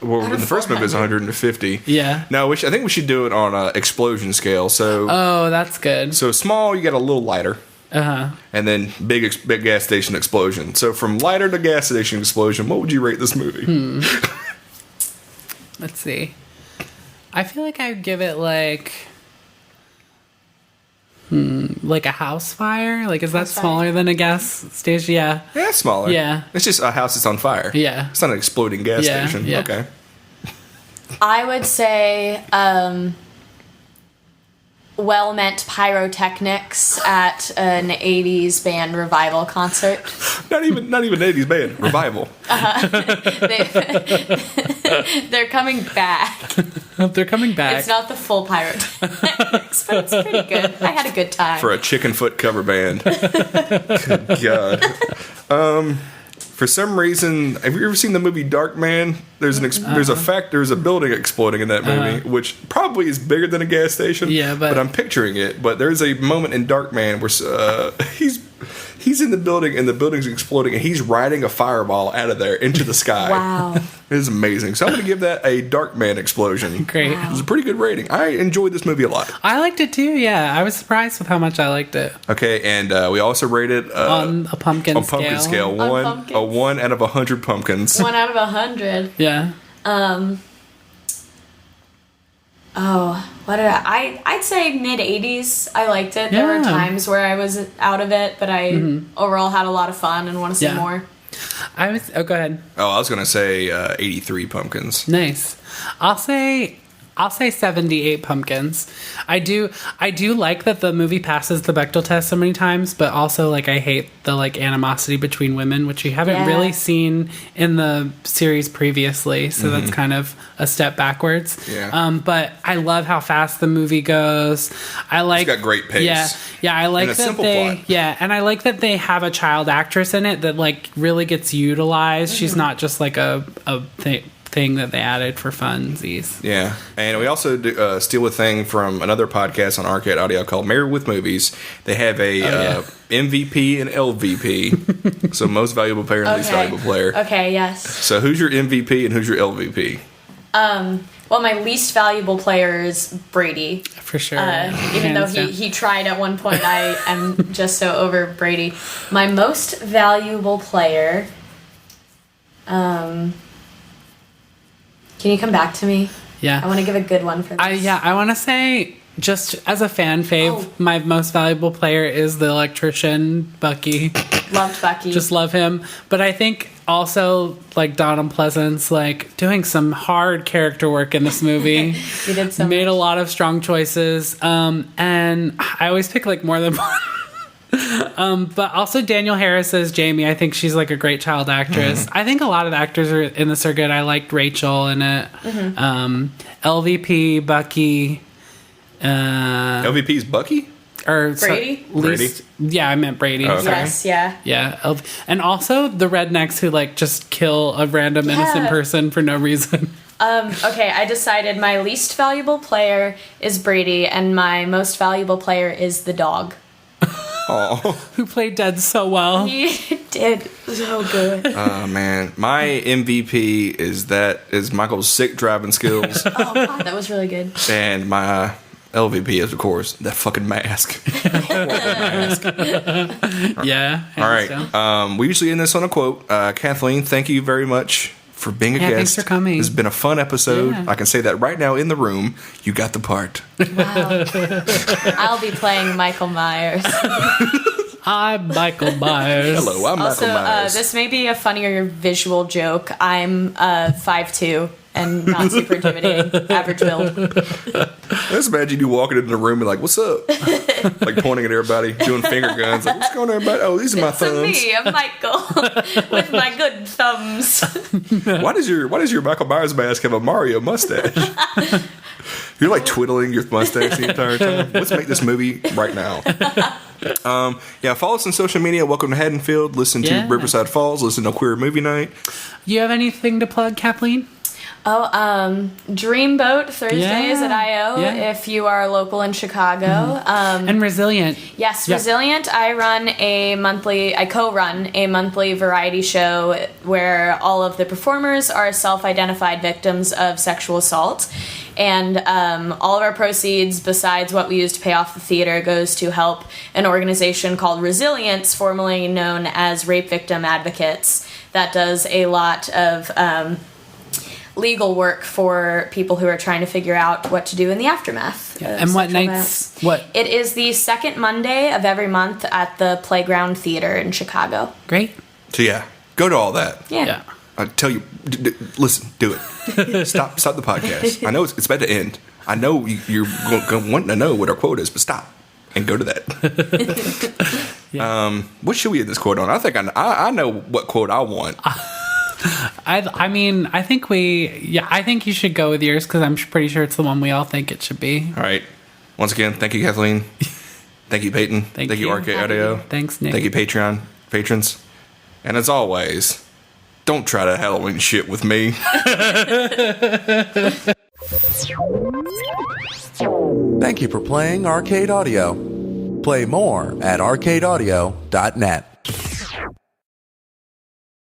Well, the first movie is 150. Yeah. No, I think we should do it on a explosion scale. So. Oh, that's good. So small, you get a little lighter. And then big gas station explosion. So from lighter to gas station explosion, what would you rate this movie? Let's see. I feel like I'd give it like a house fire. Like, is that smaller than a gas station? Yeah. Yeah, it's smaller. Yeah. It's just a house that's on fire. Yeah. It's not an exploding gas station. Yeah. Okay. I would say well-meant pyrotechnics at an 80s band revival concert. Not even 80s band revival. They're coming back. They're coming back. It's not the full pyrotechnics, but it's pretty good. I had a good time. For a chicken foot cover band. Good God. For some reason, have you ever seen the movie Darkman? There's there's a building exploding in that movie, which probably is bigger than a gas station. Yeah, but I'm picturing it. But there's a moment in Darkman where he's in the building and the building's exploding and he's riding a fireball out of there into the sky. Wow. It is amazing. So I'm going to give that a Darkman explosion. Great. Wow. It was a pretty good rating. I enjoyed this movie a lot. I liked it too. Yeah, I was surprised with how much I liked it. Okay, and we also rated On a pumpkin scale. A 1 out of 100 pumpkins. 1 out of 100. Yeah. I'd say mid 80s. I liked it. There were Yeah. times where I was out of it, but I overall had a lot of fun and want to see Yeah. more. Go ahead. Oh, I was going to say 83 pumpkins. Nice. I'll say 78 pumpkins. I do like that the movie passes the Bechdel test so many times, but also like I hate the like animosity between women, which you haven't really seen in the series previously. So that's kind of a step backwards. Yeah. But I love how fast the movie goes. It's got great pace. Yeah. I like And a that simple they plot. and I like that they have a child actress in it that like really gets utilized. She's not just like a thing that they added for funsies. Yeah, and we also steal a thing from another podcast on Arcade Audio called Married with Movies. They have a MVP and LVP, so most valuable player and least valuable player. Okay, yes. So who's your MVP and who's your LVP? Well, my least valuable player is Brady. For sure. Even though Hands down. he tried at one point, I am just so over Brady. My most valuable player... Can you come back to me? Yeah. I want to give a good one for this. I want to say, just as a fan fave, my most valuable player is the electrician, Bucky. Loved Bucky. Just love him. But I think also, like, Donald Pleasance, like, doing some hard character work in this movie. He did so Made much. a lot of strong choices. And I always pick, like, more than one. But also Danielle Harris as Jamie. I think she's like a great child actress. I think a lot of the actors in this are good. I liked Rachel in it. LVP, Bucky. LVP's Bucky? Or Brady? Yeah, I meant Brady. Oh, okay. Sorry. Yes, yeah. Yeah. And also the rednecks who like just kill a random innocent person for no reason. Okay, I decided my least valuable player is Brady, and my most valuable player is the dog. Oh, Who played dead so well. He did so good. man. My MVP is Michael's sick driving skills. Oh, God, that was really good. And my LVP is, of course, that fucking mask. Yeah. All right. We usually end this on a quote. Kathleen, thank you very much for being a guest. Thanks for coming. This has been a fun episode. Yeah. I can say that right now in the room. You got the part. Wow. I'll be playing Michael Myers. I'm Michael Myers. Hello, I'm Also, Michael Myers. this may be a funnier visual joke. I'm 5'2" and not super intimidating. Average build. Just imagine you walking into the room and like, what's up? Like pointing at everybody, doing finger guns. Like, what's going on, everybody? Oh, these are my It's thumbs. me, I'm Michael, with my good thumbs. Why does your Michael Myers mask have a Mario mustache? You're like twiddling your mustache the entire time. Let's make this movie right now. Follow us on social media. Welcome to Haddonfield. Listen to Riverside Falls. Listen to Queer Movie Night. You have anything to plug, Kathleen? Dreamboat Thursdays at IO if you are local in Chicago. And Resilient. Yes, Resilient. I co-run a monthly variety show where all of the performers are self-identified victims of sexual assault. And all of our proceeds, besides what we use to pay off the theater, goes to help an organization called Resilience, formerly known as Rape Victim Advocates, that does a lot of legal work for people who are trying to figure out what to do in the aftermath. And what nights? What? It is the second Monday of every month at the Playground Theater in Chicago. Great. So go to all that. Yeah. I tell you, listen, do it. Stop the podcast. I know it's about to end. I know you're wanting to know what our quote is, but stop and go to that. What should we end this quote on? I think I know what quote I want. I think you should go with yours because I'm pretty sure it's the one we all think it should be. All right. Once again, thank you, Kathleen. Thank you, Peyton. Thank you, you. Arcade Audio. Thanks, Nick. Thank you, Patreon patrons. And as always, Don't try to Halloween shit with me. Thank you for playing Arcade Audio. Play more at arcadeaudio.net.